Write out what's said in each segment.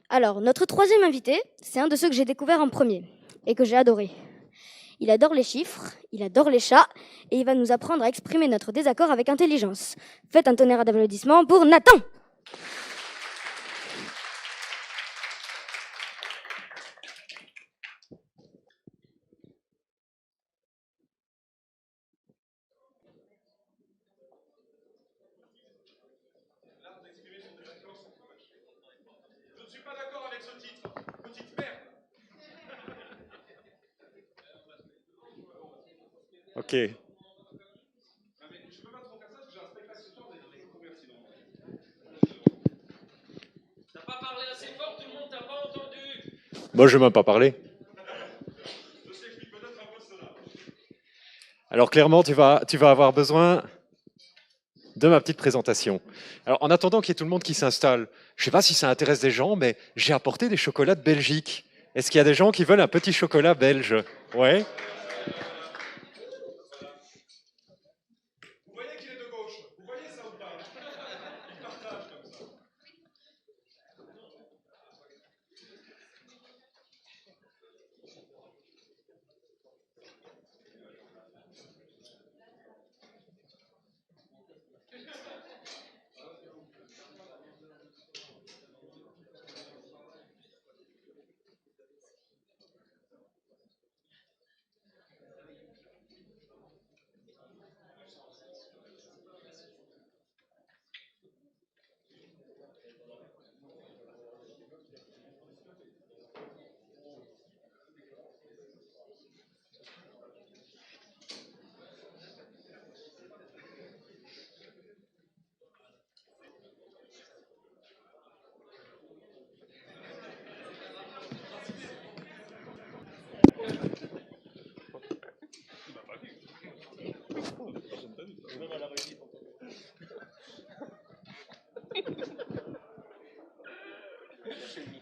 Alors, notre troisième invité, c'est un de ceux que j'ai découvert en premier et que j'ai adoré. Il adore les chiffres, il adore les chats et il va nous apprendre à exprimer notre désaccord avec intelligence. Faites un tonnerre d'applaudissements pour Nathan. Je ne suis pas d'accord avec ce titre. Petite merde. Ok. Je peux pas trop faire ça parce que j'ai un spectacle ce soir, mais il faut courir sinon. T'as pas parlé assez fort, tout le monde t'a pas entendu. Moi, je n'ai même pas parlé. Je sais que peut-être un peu cela. Alors clairement, tu vas avoir besoin de ma petite présentation. Alors en attendant qu'il y ait tout le monde qui s'installe, je ne sais pas si ça intéresse des gens, mais j'ai apporté des chocolats de Belgique. Est-ce qu'il y a des gens qui veulent un petit chocolat belge? Ouais. Vous voyez qu'il est de gauche. Vous voyez ça ou pas? Il partage comme ça.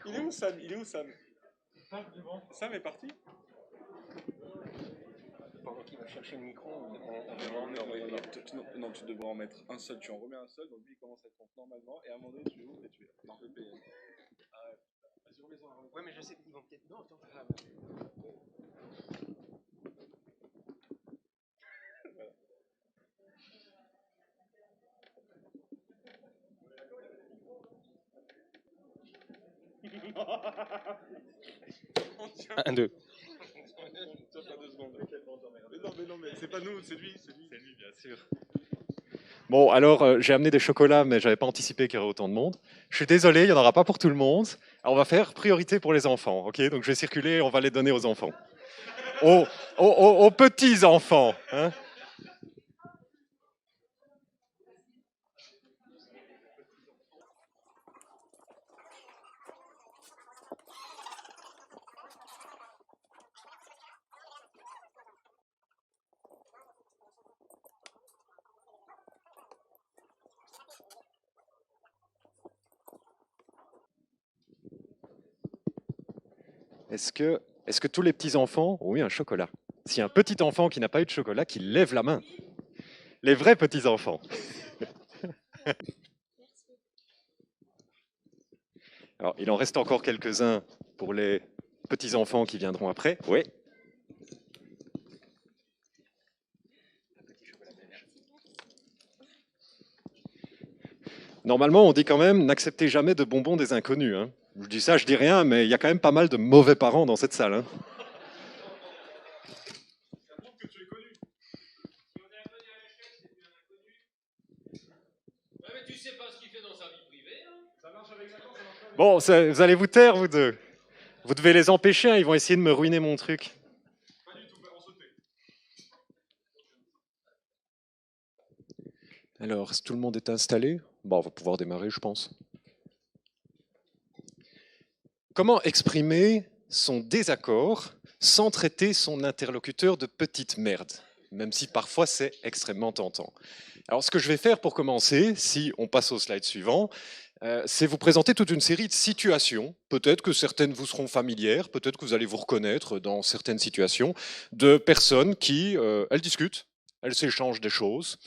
Il est où Sam? Il est où Sam? Sam est parti? Pendant qu'il va chercher le micro, non, tu devrais en mettre un seul, tu en remets un seul, donc lui il commence à te compte normalement, et à un moment donné tu l'ouvres et tu es dans le PM. Ah ouais, vas-y remets-en un. Ouais mais je sais qu'ils vont peut-être... Non, attends. Ah, voilà. 1, 2. Ça fait 2 secondes. Mais non, mais c'est pas nous, c'est lui. C'est lui, bien sûr. Bon, alors j'ai amené des chocolats, mais j'avais pas anticipé qu'il y aurait autant de monde. Je suis désolé, il n'y en aura pas pour tout le monde. Alors, on va faire priorité pour les enfants, ok? Donc je vais circuler et on va les donner aux enfants. Aux petits enfants. Hein? Est-ce que tous les petits enfants ont eu un chocolat? S'il y a un petit enfant qui n'a pas eu de chocolat, qu'il lève la main. Les vrais petits enfants. Alors, il en reste encore quelques-uns pour les petits enfants qui viendront après. Oui. Normalement, on dit quand même n'acceptez jamais de bonbons des inconnus. Hein. Je dis ça, je dis rien, mais il y a quand même pas mal de mauvais parents dans cette salle. Hein. Ça prouve que tu es connu. Si on est inconnu à l'échec, c'est plus un inconnu. Ouais mais tu sais pas ce qu'il fait dans sa vie privée, hein. Ça marche avec Nathan, ça marche pas. Bon, vous allez vous taire, vous deux. Vous devez les empêcher, hein, ils vont essayer de me ruiner mon truc. Pas du tout, on sautait. Alors, si tout le monde est installé, bon, on va pouvoir démarrer, je pense. Comment exprimer son désaccord sans traiter son interlocuteur de petite merde, même si parfois c'est extrêmement tentant. Alors, ce que je vais faire pour commencer, si on passe au slide suivant, c'est vous présenter toute une série de situations. Peut-être que certaines vous seront familières, peut-être que vous allez vous reconnaître dans certaines situations de personnes qui, elles discutent, elles s'échangent des choses,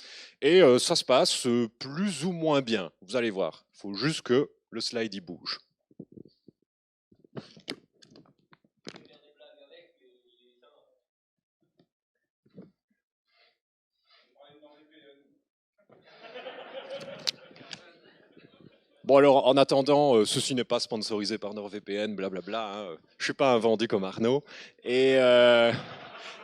et ça se passe plus ou moins bien. Vous allez voir, il faut juste que le slide y bouge. Bon alors, en attendant, ceci n'est pas sponsorisé par NordVPN, blablabla. Hein. Je suis pas un vendu comme Arnaud. Et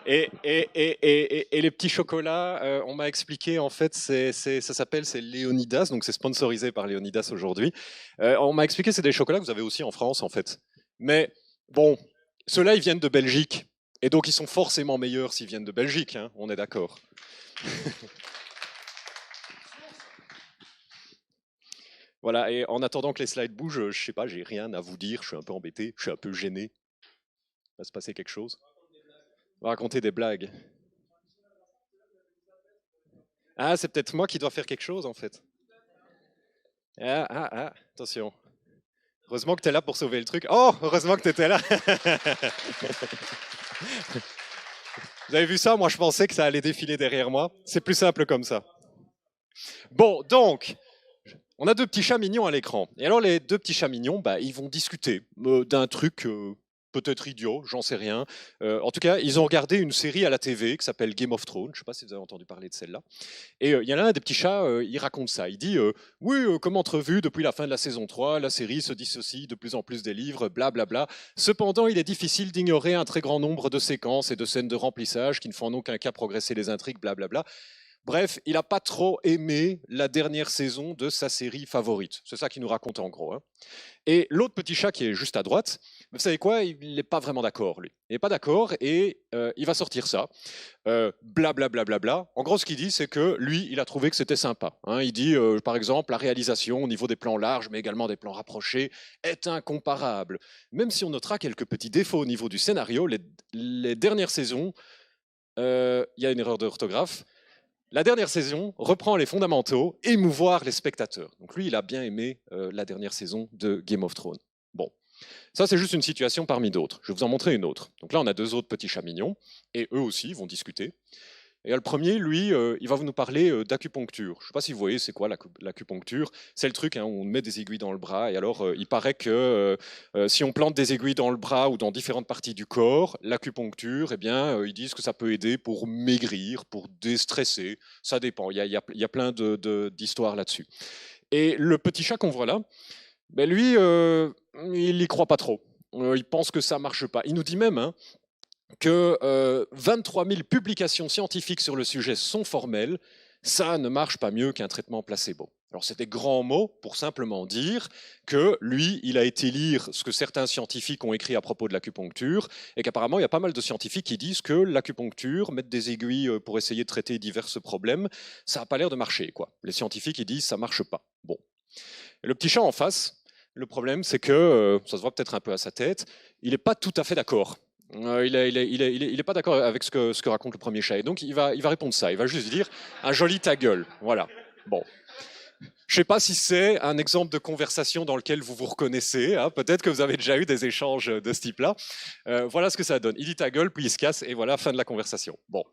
les petits chocolats, on m'a expliqué, en fait, ça s'appelle, c'est Léonidas, donc c'est sponsorisé par Léonidas aujourd'hui. On m'a expliqué, c'est des chocolats que vous avez aussi en France, en fait. Mais bon, ceux-là, ils viennent de Belgique. Et donc, ils sont forcément meilleurs s'ils viennent de Belgique, hein, on est d'accord. Voilà, et en attendant que les slides bougent, je sais pas, j'ai rien à vous dire, je suis un peu embêté, je suis un peu gêné. Il va se passer quelque chose. On va raconter des blagues. Ah, c'est peut-être moi qui dois faire quelque chose, en fait. Attention. Heureusement que tu es là pour sauver le truc. Oh, heureusement que tu étais là. Vous avez vu ça? Moi, je pensais que ça allait défiler derrière moi. C'est plus simple comme ça. Bon, donc, on a deux petits chats mignons à l'écran. Et alors, les deux petits chats mignons, bah, ils vont discuter d'un truc peut-être idiot, j'en sais rien. En tout cas, ils ont regardé une série à la TV qui s'appelle Game of Thrones. Je ne sais pas si vous avez entendu parler de celle-là. Et il y en a un des petits chats, il raconte ça. Il dit oui, comme entrevu, depuis la fin de la saison 3, la série se dissocie de plus en plus des livres, blablabla. Cependant, il est difficile d'ignorer un très grand nombre de séquences et de scènes de remplissage qui ne font en aucun cas progresser les intrigues, blablabla. Bref, il n'a pas trop aimé la dernière saison de sa série favorite. C'est ça qu'il nous raconte en gros. Hein. Et l'autre petit chat qui est juste à droite, vous savez quoi? Il n'est pas vraiment d'accord, lui. Il n'est pas d'accord et il va sortir ça. Blablabla. En gros, ce qu'il dit, c'est que lui, il a trouvé que c'était sympa. Hein. Il dit, par exemple, la réalisation au niveau des plans larges, mais également des plans rapprochés, est incomparable. Même si on notera quelques petits défauts au niveau du scénario, les dernières saisons, il y a une erreur d'orthographe. La dernière saison reprend les fondamentaux, émouvoir les spectateurs. Donc lui, il a bien aimé la dernière saison de Game of Thrones. Bon, ça c'est juste une situation parmi d'autres. Je vais vous en montrer une autre. Donc là, on a deux autres petits chats mignons, et eux aussi vont discuter. Et le premier, lui, il va nous parler d'acupuncture. Je ne sais pas si vous voyez, c'est quoi l'acupuncture? C'est le truc hein, où on met des aiguilles dans le bras. Et alors, il paraît que si on plante des aiguilles dans le bras ou dans différentes parties du corps, l'acupuncture, eh bien, ils disent que ça peut aider pour maigrir, pour déstresser. Ça dépend. Il y a plein d'histoires là-dessus. Et le petit chat qu'on voit là, ben lui, il n'y croit pas trop. Il pense que ça ne marche pas. Il nous dit même... Hein, que 23 000 publications scientifiques sur le sujet sont formelles, ça ne marche pas mieux qu'un traitement placebo. Alors c'est des grands mots pour simplement dire que lui, il a été lire ce que certains scientifiques ont écrit à propos de l'acupuncture et qu'apparemment il y a pas mal de scientifiques qui disent que l'acupuncture, mettre des aiguilles pour essayer de traiter divers problèmes, ça n'a pas l'air de marcher, quoi. Les scientifiques ils disent ça marche pas. Bon. Et le petit chat en face, le problème c'est que, ça se voit peut-être un peu à sa tête, il n'est pas tout à fait d'accord. Il n'est pas d'accord avec ce que raconte le premier chat. Et donc, il va répondre ça. Il va juste dire un joli ta gueule. Voilà. Bon. Je ne sais pas si c'est un exemple de conversation dans lequel vous vous reconnaissez. Hein. Peut-être que vous avez déjà eu des échanges de ce type-là. Voilà ce que ça donne. Il dit ta gueule, puis il se casse, et voilà, fin de la conversation. Bon.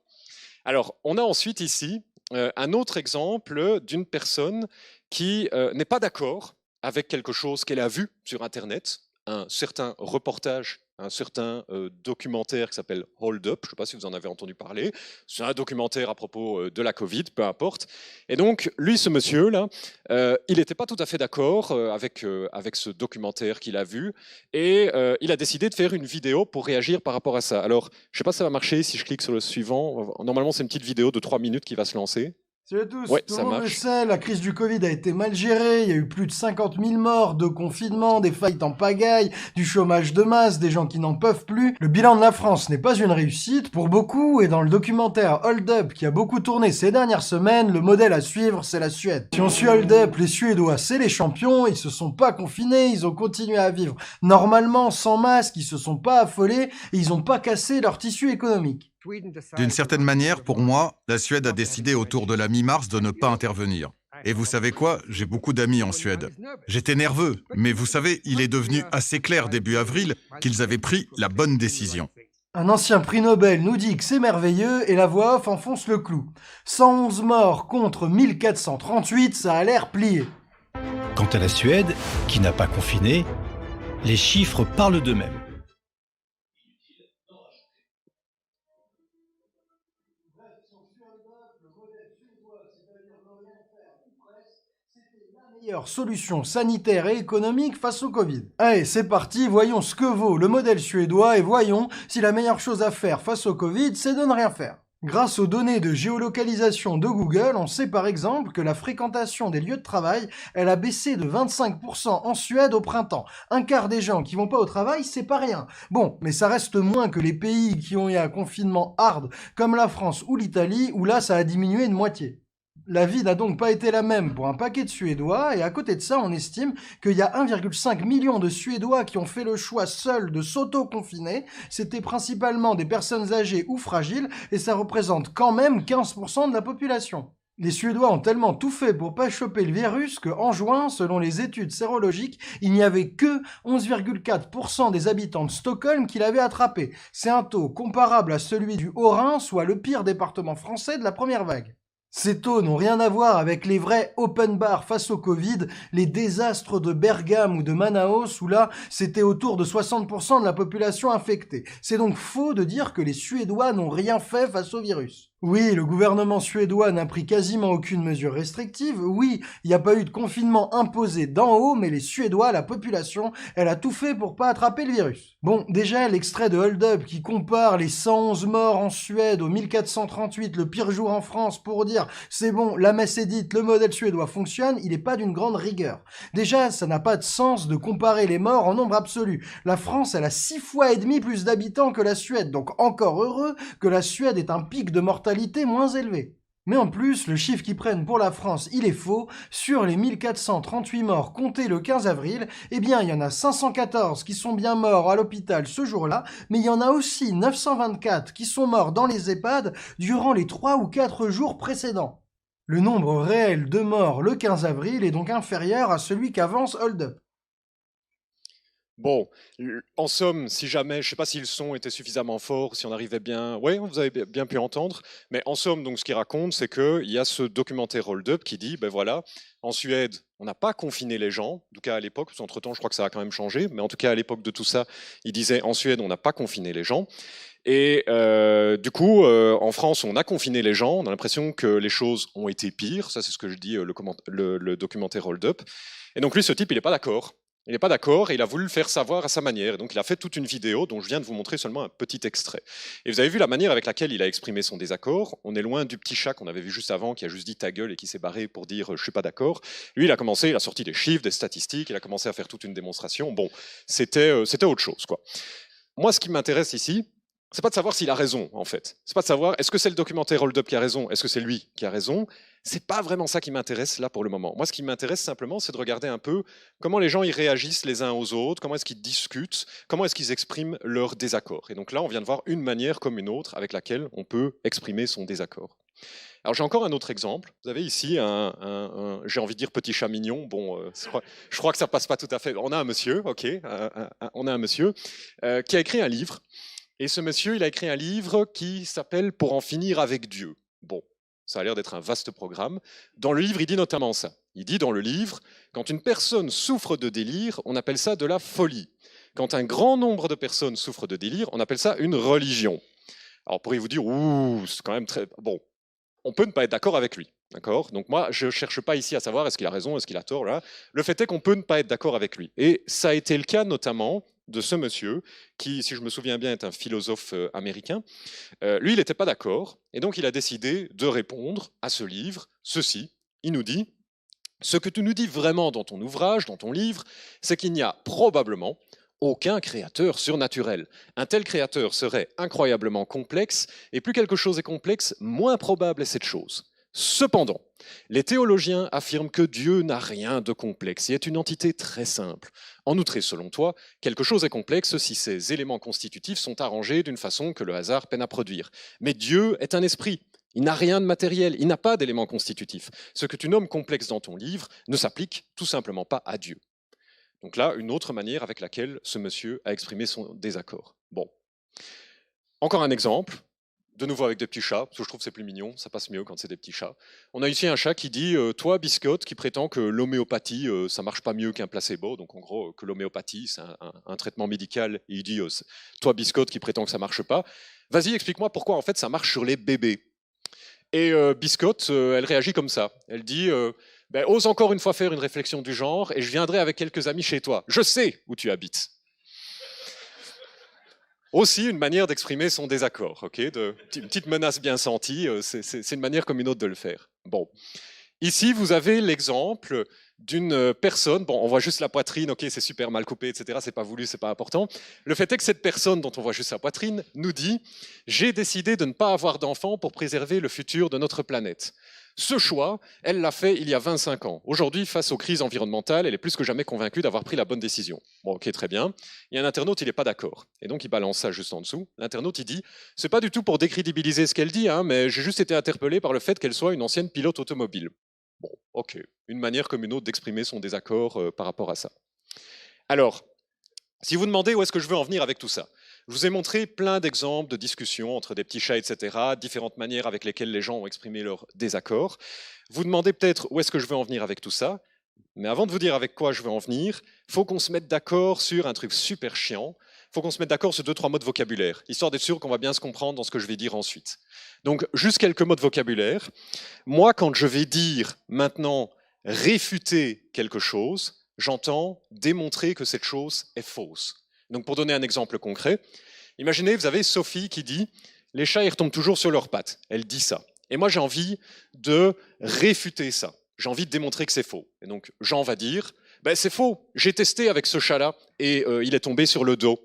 Alors, on a ensuite ici un autre exemple d'une personne qui n'est pas d'accord avec quelque chose qu'elle a vu sur Internet, un certain reportage, un certain documentaire qui s'appelle Hold Up, je ne sais pas si vous en avez entendu parler, c'est un documentaire à propos de la Covid, peu importe. Et donc, lui, ce monsieur-là, il n'était pas tout à fait d'accord avec ce documentaire qu'il a vu, et il a décidé de faire une vidéo pour réagir par rapport à ça. Alors, je ne sais pas si ça va marcher si je clique sur le suivant. Normalement, c'est une petite vidéo de 3 minutes qui va se lancer. Salut à tous, Ouais, tout ça le monde le marche. sait, la crise du Covid a été mal gérée, il y a eu plus de 50 000 morts, de confinement, des faillites en pagaille, du chômage de masse, des gens qui n'en peuvent plus. Le bilan de la France n'est pas une réussite pour beaucoup, et dans le documentaire Hold Up qui a beaucoup tourné ces dernières semaines, le modèle à suivre c'est la Suède. Si on suit Hold Up, les Suédois c'est les champions, ils se sont pas confinés, ils ont continué à vivre normalement, sans masque, ils se sont pas affolés, et ils ont pas cassé leur tissu économique. D'une certaine manière, pour moi, la Suède a décidé autour de la mi-mars de ne pas intervenir. Et vous savez quoi? J'ai beaucoup d'amis en Suède. J'étais nerveux, mais vous savez, il est devenu assez clair début avril qu'ils avaient pris la bonne décision. Un ancien prix Nobel nous dit que c'est merveilleux et la voix off enfonce le clou. 111 morts contre 1438, ça a l'air plié. Quant à la Suède, qui n'a pas confiné, Les chiffres parlent d'eux-mêmes. Meilleure solution sanitaire et économique face au Covid. Allez, c'est parti, voyons ce que vaut le modèle suédois et voyons si la meilleure chose à faire face au Covid, c'est de ne rien faire. Grâce aux données de géolocalisation de Google, on sait par exemple que la fréquentation des lieux de travail, elle a baissé de 25% en Suède au printemps. Un quart des gens qui vont pas au travail, c'est pas rien. Bon, mais ça reste moins que les pays qui ont eu un confinement hard, comme la France ou l'Italie, où là ça a diminué de moitié. La vie n'a donc pas été la même pour un paquet de Suédois, et à côté de ça, on estime qu'il y a 1,5 million de Suédois qui ont fait le choix seuls de s'auto-confiner. C'était principalement des personnes âgées ou fragiles, et ça représente quand même 15% de la population. Les Suédois ont tellement tout fait pour pas choper le virus qu'en juin, selon les études sérologiques, il n'y avait que 11,4% des habitants de Stockholm qui l'avaient attrapé. C'est un taux comparable à celui du Haut-Rhin, soit le pire département français de la première vague. Ces taux n'ont rien à voir avec les vrais open bars face au Covid, les désastres de Bergame ou de Manaus où là, c'était autour de 60% de la population infectée. C'est donc faux de dire que les Suédois n'ont rien fait face au virus. Oui, le gouvernement suédois n'a pris quasiment aucune mesure restrictive. Oui, il n'y a pas eu de confinement imposé d'en haut, mais les Suédois, la population, elle a tout fait pour pas attraper le virus. Bon, déjà, l'extrait de Hold Up qui compare les 111 morts en Suède au 1438, le pire jour en France, pour dire c'est bon, la messe est dite, le modèle suédois fonctionne, il n'est pas d'une grande rigueur. Déjà, ça n'a pas de sens de comparer les morts en nombre absolu. La France, elle a 6 fois et demi plus d'habitants que la Suède, donc encore heureux que la Suède ait un pic de mortalité moins élevé. Mais en plus, le chiffre qu'ils prennent pour la France, il est faux. Sur les 1438 morts comptés le 15 avril, eh bien, il y en a 514 qui sont bien morts à l'hôpital ce jour-là, mais il y en a aussi 924 qui sont morts dans les EHPAD durant les 3 ou 4 jours précédents. Le nombre réel de morts le 15 avril est donc inférieur à celui qu'avance Hold Up. Bon, en somme, si jamais, je ne sais pas si le son était suffisamment fort, si on arrivait bien, oui, vous avez bien pu entendre, mais en somme, donc, ce qu'il raconte, c'est qu'il y a ce documentaire Hold Up qui dit, ben voilà, en Suède, on n'a pas confiné les gens, en tout cas à l'époque, parce qu'entre-temps, je crois que ça a quand même changé, mais en tout cas à l'époque de tout ça, il disait, en Suède, on n'a pas confiné les gens. Et du coup, en France, on a confiné les gens, on a l'impression que les choses ont été pires, ça c'est ce que je dis, le documentaire Hold Up. Et donc lui, ce type, il n'est pas d'accord. Il n'est pas d'accord et il a voulu le faire savoir à sa manière. Et donc il a fait toute une vidéo dont je viens de vous montrer seulement un petit extrait. Et vous avez vu la manière avec laquelle il a exprimé son désaccord. On est loin du petit chat qu'on avait vu juste avant qui a juste dit ta gueule et qui s'est barré pour dire je suis pas d'accord. Lui, il a sorti des chiffres, des statistiques, il a commencé à faire toute une démonstration. Bon, c'était autre chose, quoi. Moi, ce qui m'intéresse ici, c'est pas de savoir s'il a raison, en fait. C'est pas de savoir est-ce que c'est le documentaire Hold Up qui a raison, est-ce que c'est lui qui a raison. C'est pas vraiment ça qui m'intéresse là pour le moment. Moi, ce qui m'intéresse simplement, c'est de regarder un peu comment les gens y réagissent les uns aux autres, comment est-ce qu'ils discutent, comment est-ce qu'ils expriment leur désaccord. Et donc là, on vient de voir une manière comme une autre avec laquelle on peut exprimer son désaccord. Alors j'ai encore un autre exemple. Vous avez ici j'ai envie de dire petit chat mignon. Bon, je crois que ça passe pas tout à fait. On a un monsieur, ok, on a un monsieur qui a écrit un livre. Et ce monsieur, il a écrit un livre qui s'appelle Pour en finir avec Dieu. Bon, ça a l'air d'être un vaste programme. Dans le livre, il dit notamment ça. Il dit dans le livre, quand une personne souffre de délire, on appelle ça de la folie. Quand un grand nombre de personnes souffrent de délire, on appelle ça une religion. Alors pourriez-vous dire, ouh, c'est quand même très... Bon, on peut ne pas être d'accord avec lui. D'accord ? Donc moi, je ne cherche pas ici à savoir est-ce qu'il a raison, est-ce qu'il a tort. Là. Le fait est qu'on peut ne pas être d'accord avec lui. Et ça a été le cas notamment de ce monsieur, qui, si je me souviens bien, est un philosophe américain. Lui, il n'était pas d'accord, et donc il a décidé de répondre à ce livre, ceci. Il nous dit, ce que tu nous dis vraiment dans ton ouvrage, dans ton livre, c'est qu'il n'y a probablement aucun créateur surnaturel. Un tel créateur serait incroyablement complexe, et plus quelque chose est complexe, moins probable est cette chose. Cependant, les théologiens affirment que Dieu n'a rien de complexe et est une entité très simple. En outre, et selon toi, quelque chose est complexe si ses éléments constitutifs sont arrangés d'une façon que le hasard peine à produire. Mais Dieu est un esprit. Il n'a rien de matériel, il n'a pas d'éléments constitutifs. Ce que tu nommes complexe dans ton livre ne s'applique tout simplement pas à Dieu. Donc là, une autre manière avec laquelle ce monsieur a exprimé son désaccord. Bon. Encore un exemple de nouveau avec des petits chats, parce que je trouve que c'est plus mignon, ça passe mieux quand c'est des petits chats. On a ici un chat qui dit toi, Biscotte, qui prétend que l'homéopathie, ça marche pas mieux qu'un placebo, donc en gros, que l'homéopathie, c'est un traitement médical, et il dit toi, Biscotte, qui prétend que ça marche pas, vas-y, explique-moi pourquoi en fait ça marche sur les bébés. Et Biscotte, elle réagit comme ça. Elle dit ben, ose encore une fois faire une réflexion du genre et je viendrai avec quelques amis chez toi. Je sais où tu habites. Aussi une manière d'exprimer son désaccord, une petite menace bien sentie, c'est une manière comme une autre de le faire. Bon. Ici, vous avez l'exemple d'une personne, bon, on voit juste la poitrine, ok, c'est super mal coupé, etc., c'est pas voulu, c'est pas important. Le fait est que cette personne dont on voit juste la poitrine nous dit « J'ai décidé de ne pas avoir d'enfants pour préserver le futur de notre planète ». Ce choix, elle l'a fait il y a 25 ans. Aujourd'hui, face aux crises environnementales, elle est plus que jamais convaincue d'avoir pris la bonne décision. Bon, ok, très bien. Il y a un internaute, il n'est pas d'accord. Et donc, il balance ça juste en dessous. L'internaute, il dit « C'est pas du tout pour décrédibiliser ce qu'elle dit, hein, mais j'ai juste été interpellé par le fait qu'elle soit une ancienne pilote automobile. » Bon, ok. Une manière comme une autre d'exprimer son désaccord par rapport à ça. Alors, si vous demandez où est-ce que je veux en venir avec tout ça, je vous ai montré plein d'exemples de discussions entre des petits chats, etc., différentes manières avec lesquelles les gens ont exprimé leur désaccord. Vous demandez peut-être où est-ce que je veux en venir avec tout ça, mais avant de vous dire avec quoi je veux en venir, il faut qu'on se mette d'accord sur un truc super chiant, il faut qu'on se mette d'accord sur 2-3 mots de vocabulaire, histoire d'être sûr qu'on va bien se comprendre dans ce que je vais dire ensuite. Donc, juste quelques mots de vocabulaire. Moi, quand je vais dire maintenant réfuter quelque chose, j'entends démontrer que cette chose est fausse. Donc, pour donner un exemple concret, imaginez, vous avez Sophie qui dit « Les chats, ils retombent toujours sur leurs pattes ». Elle dit ça. Et moi, j'ai envie de réfuter ça. J'ai envie de démontrer que c'est faux. Et donc, Jean va dire ben, « C'est faux, j'ai testé avec ce chat-là et il est tombé sur le dos ».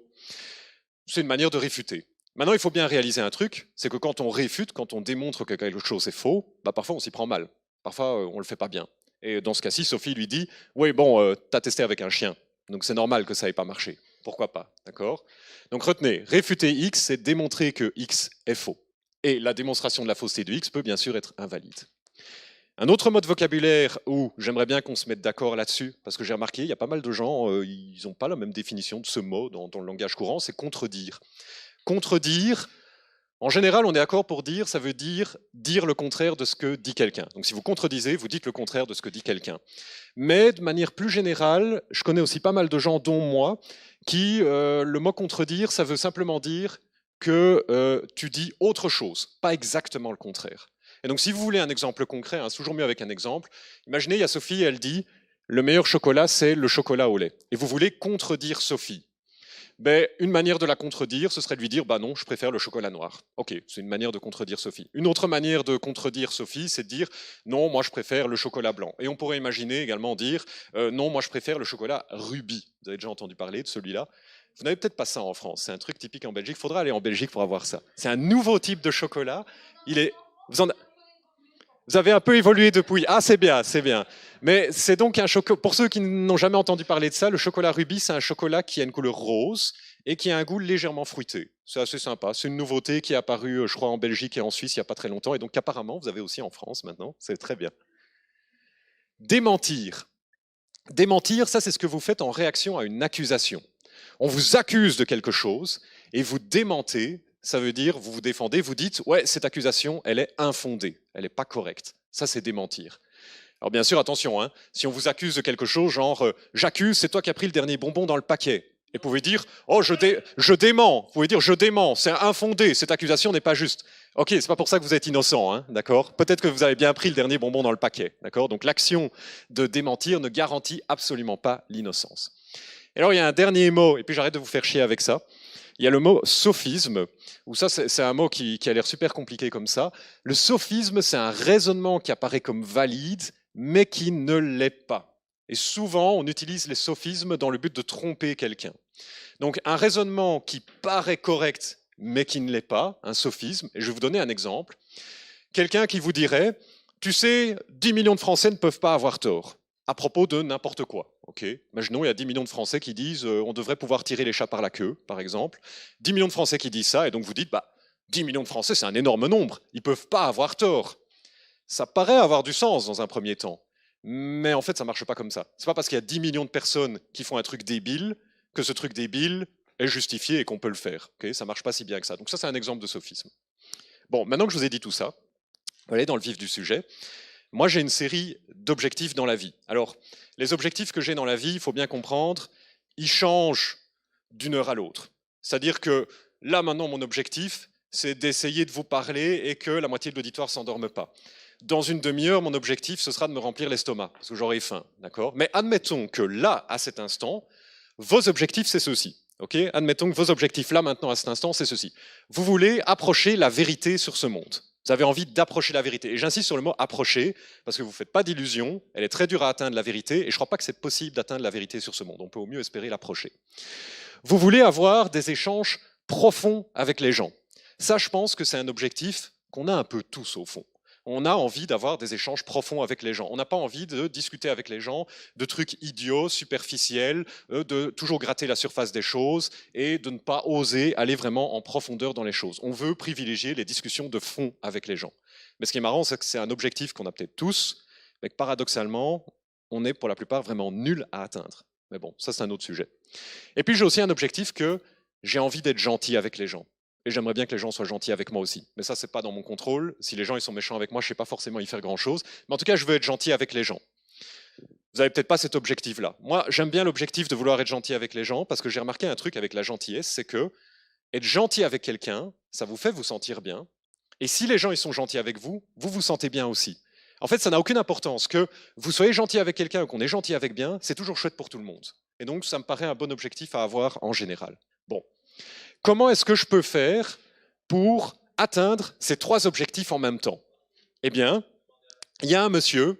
C'est une manière de réfuter. Maintenant, il faut bien réaliser un truc, c'est que quand on réfute, quand on démontre que quelque chose est faux, bah, parfois on s'y prend mal. Parfois, on ne le fait pas bien. Et dans ce cas-ci, Sophie lui dit « Oui, bon, tu as testé avec un chien, donc c'est normal que ça n'ait pas marché. » Pourquoi pas, d'accord? Donc retenez, réfuter X, c'est démontrer que X est faux. Et la démonstration de la fausseté de X peut bien sûr être invalide. Un autre mot de vocabulaire où j'aimerais bien qu'on se mette d'accord là-dessus, parce que j'ai remarqué, il y a pas mal de gens, ils n'ont pas la même définition de ce mot dans le langage courant, c'est contredire. Contredire, en général, on est d'accord pour dire, ça veut dire le contraire de ce que dit quelqu'un. Donc si vous contredisez, vous dites le contraire de ce que dit quelqu'un. Mais de manière plus générale, je connais aussi pas mal de gens, dont moi, qui, le mot contredire, ça veut simplement dire que tu dis autre chose, pas exactement le contraire. Et donc si vous voulez un exemple concret, hein, c'est toujours mieux avec un exemple, imaginez, il y a Sophie, elle dit « le meilleur chocolat, c'est le chocolat au lait ». Et vous voulez contredire Sophie. Ben, une manière de la contredire, ce serait de lui dire bah non, je préfère le chocolat noir. Ok, c'est une manière de contredire Sophie. Une autre manière de contredire Sophie, c'est de dire non, moi je préfère le chocolat blanc. Et on pourrait imaginer également dire non, moi je préfère le chocolat rubis. Vous avez déjà entendu parler de celui-là? Vous n'avez peut-être pas ça en France, c'est un truc typique en Belgique. Il faudra aller en Belgique pour avoir ça. C'est un nouveau type de chocolat. Il est... Vous avez un peu évolué depuis. Ah, c'est bien, c'est bien. Mais c'est donc un chocolat. Pour ceux qui n'ont jamais entendu parler de ça, le chocolat rubis, c'est un chocolat qui a une couleur rose et qui a un goût légèrement fruité. C'est assez sympa. C'est une nouveauté qui est apparue, je crois, en Belgique et en Suisse il n'y a pas très longtemps. Et donc, apparemment, vous avez aussi en France maintenant. C'est très bien. Démentir. Démentir, ça, c'est ce que vous faites en réaction à une accusation. On vous accuse de quelque chose et vous démentez. Ça veut dire, vous vous défendez, vous dites, ouais, cette accusation, elle est infondée, elle n'est pas correcte. Ça, c'est démentir. Alors bien sûr, attention, hein, si on vous accuse de quelque chose, genre, j'accuse, c'est toi qui as pris le dernier bonbon dans le paquet. Et vous pouvez dire, oh, je dément. Vous pouvez dire, je dément, c'est infondé, cette accusation n'est pas juste. Ok, c'est pas pour ça que vous êtes innocent, hein, d'accord? Peut-être que vous avez bien pris le dernier bonbon dans le paquet, d'accord? Donc l'action de démentir ne garantit absolument pas l'innocence. Et alors, il y a un dernier mot, et puis j'arrête de vous faire chier avec ça. Il y a le mot sophisme, où ça c'est un mot qui a l'air super compliqué comme ça. Le sophisme, c'est un raisonnement qui apparaît comme valide, mais qui ne l'est pas. Et souvent, on utilise les sophismes dans le but de tromper quelqu'un. Donc un raisonnement qui paraît correct, mais qui ne l'est pas, un sophisme, et je vais vous donner un exemple. Quelqu'un qui vous dirait, tu sais, 10 millions de Français ne peuvent pas avoir tort, à propos de n'importe quoi. Okay. Imaginons, il y a 10 millions de Français qui disent on devrait pouvoir tirer les chats par la queue, par exemple. 10 millions de Français qui disent ça, et donc vous dites 10 millions de Français, c'est un énorme nombre, ils ne peuvent pas avoir tort. Ça paraît avoir du sens dans un premier temps, mais en fait, ça ne marche pas comme ça. Ce n'est pas parce qu'il y a 10 millions de personnes qui font un truc débile que ce truc débile est justifié et qu'on peut le faire. Okay. Ça ne marche pas si bien que ça. Donc ça, c'est un exemple de sophisme. Bon, maintenant que je vous ai dit tout ça, on va aller dans le vif du sujet. Moi, j'ai une série d'objectifs dans la vie. Alors, les objectifs que j'ai dans la vie, il faut bien comprendre, ils changent d'une heure à l'autre. C'est-à-dire que là, maintenant, mon objectif, c'est d'essayer de vous parler et que la moitié de l'auditoire ne s'endorme pas. Dans une demi-heure, mon objectif, ce sera de me remplir l'estomac, parce que j'aurai faim, d'accord ? Mais admettons que là, à cet instant, vos objectifs, c'est ceci. Okay ? Admettons que vos objectifs, là, maintenant, à cet instant, c'est ceci. Vous voulez approcher la vérité sur ce monde. Vous avez envie d'approcher la vérité. Et j'insiste sur le mot « approcher », parce que vous ne faites pas d'illusions, elle est très dure à atteindre, la vérité, et je ne crois pas que c'est possible d'atteindre la vérité sur ce monde. On peut au mieux espérer l'approcher. Vous voulez avoir des échanges profonds avec les gens. Ça, je pense que c'est un objectif qu'on a un peu tous, au fond. On a envie d'avoir des échanges profonds avec les gens. On n'a pas envie de discuter avec les gens de trucs idiots, superficiels, de toujours gratter la surface des choses et de ne pas oser aller vraiment en profondeur dans les choses. On veut privilégier les discussions de fond avec les gens. Mais ce qui est marrant, c'est que c'est un objectif qu'on a peut-être tous, mais que paradoxalement, on est pour la plupart vraiment nuls à atteindre. Mais bon, ça c'est un autre sujet. Et puis j'ai aussi un objectif que j'ai envie d'être gentil avec les gens. Et j'aimerais bien que les gens soient gentils avec moi aussi. Mais ça, c'est pas dans mon contrôle. Si les gens ils sont méchants avec moi, je ne sais pas forcément y faire grand-chose. Mais en tout cas, je veux être gentil avec les gens. Vous n'avez peut-être pas cet objectif-là. Moi, j'aime bien l'objectif de vouloir être gentil avec les gens parce que j'ai remarqué un truc avec la gentillesse, c'est que être gentil avec quelqu'un, ça vous fait vous sentir bien. Et si les gens ils sont gentils avec vous, vous vous sentez bien aussi. En fait, ça n'a aucune importance. Que vous soyez gentil avec quelqu'un ou qu'on est gentil avec bien, c'est toujours chouette pour tout le monde. Et donc, ça me paraît un bon objectif à avoir en général. Bon. Comment est-ce que je peux faire pour atteindre ces trois objectifs en même temps ? Eh bien, il y a un monsieur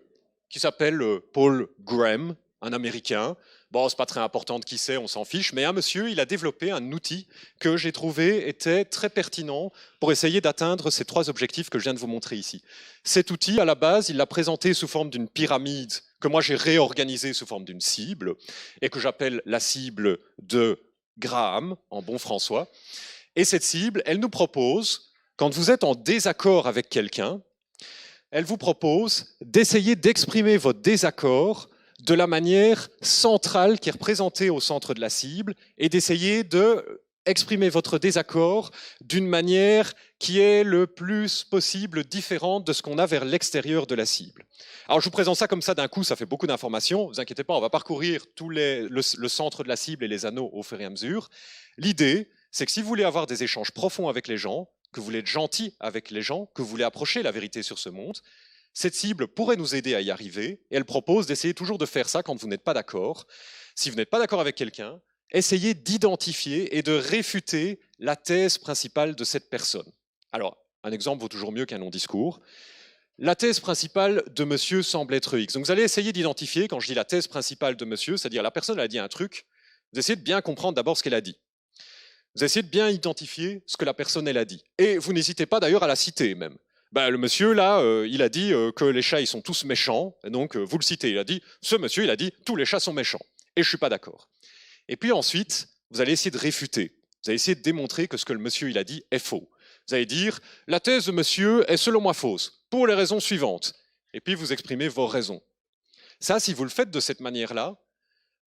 qui s'appelle Paul Graham, un Américain. Bon, c'est pas très important de qui c'est, on s'en fiche, mais un monsieur, il a développé un outil que j'ai trouvé était très pertinent pour essayer d'atteindre ces trois objectifs que je viens de vous montrer ici. Cet outil, à la base, il l'a présenté sous forme d'une pyramide que moi j'ai réorganisée sous forme d'une cible et que j'appelle la cible de Graham, en bon François. Et cette cible, elle nous propose, quand vous êtes en désaccord avec quelqu'un, elle vous propose d'essayer d'exprimer votre désaccord de la manière centrale qui est représentée au centre de la cible et d'essayer d'exprimer votre désaccord d'une manière qui est le plus possible différente de ce qu'on a vers l'extérieur de la cible. Alors je vous présente ça comme ça d'un coup, ça fait beaucoup d'informations. Ne vous inquiétez pas, on va parcourir le centre de la cible et les anneaux au fur et à mesure. L'idée, c'est que si vous voulez avoir des échanges profonds avec les gens, que vous voulez être gentil avec les gens, que vous voulez approcher la vérité sur ce monde, cette cible pourrait nous aider à y arriver, et elle propose d'essayer toujours de faire ça quand vous n'êtes pas d'accord. Si vous n'êtes pas d'accord avec quelqu'un, essayez d'identifier et de réfuter la thèse principale de cette personne. Alors, un exemple vaut toujours mieux qu'un non-discours. La thèse principale de monsieur semble être X. Donc vous allez essayer d'identifier, quand je dis la thèse principale de monsieur, c'est-à-dire la personne a dit un truc, vous essayez de bien comprendre d'abord ce qu'elle a dit. Vous essayez de bien identifier ce que la personne elle a dit. Et vous n'hésitez pas d'ailleurs à la citer même. Le monsieur là, il a dit que les chats ils sont tous méchants, et donc vous le citez, il a dit, ce monsieur il a dit, tous les chats sont méchants. Et je ne suis pas d'accord. Et puis ensuite, vous allez essayer de réfuter. Vous allez essayer de démontrer que ce que le monsieur il a dit est faux. Vous allez dire, la thèse de monsieur est selon moi fausse, pour les raisons suivantes. Et puis vous exprimez vos raisons. Ça, si vous le faites de cette manière-là,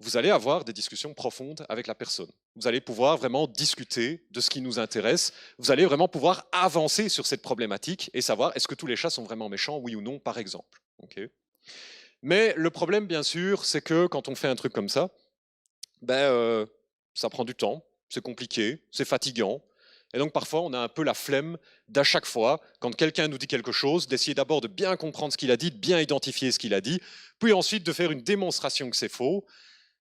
vous allez avoir des discussions profondes avec la personne. Vous allez pouvoir vraiment discuter de ce qui nous intéresse. Vous allez vraiment pouvoir avancer sur cette problématique et savoir est-ce que tous les chats sont vraiment méchants, oui ou non, par exemple. Okay. Mais le problème, bien sûr, c'est que quand on fait un truc comme ça, ça prend du temps, c'est compliqué, c'est fatigant. Et donc parfois, on a un peu la flemme d'à chaque fois, quand quelqu'un nous dit quelque chose, d'essayer d'abord de bien comprendre ce qu'il a dit, de bien identifier ce qu'il a dit, puis ensuite de faire une démonstration que c'est faux.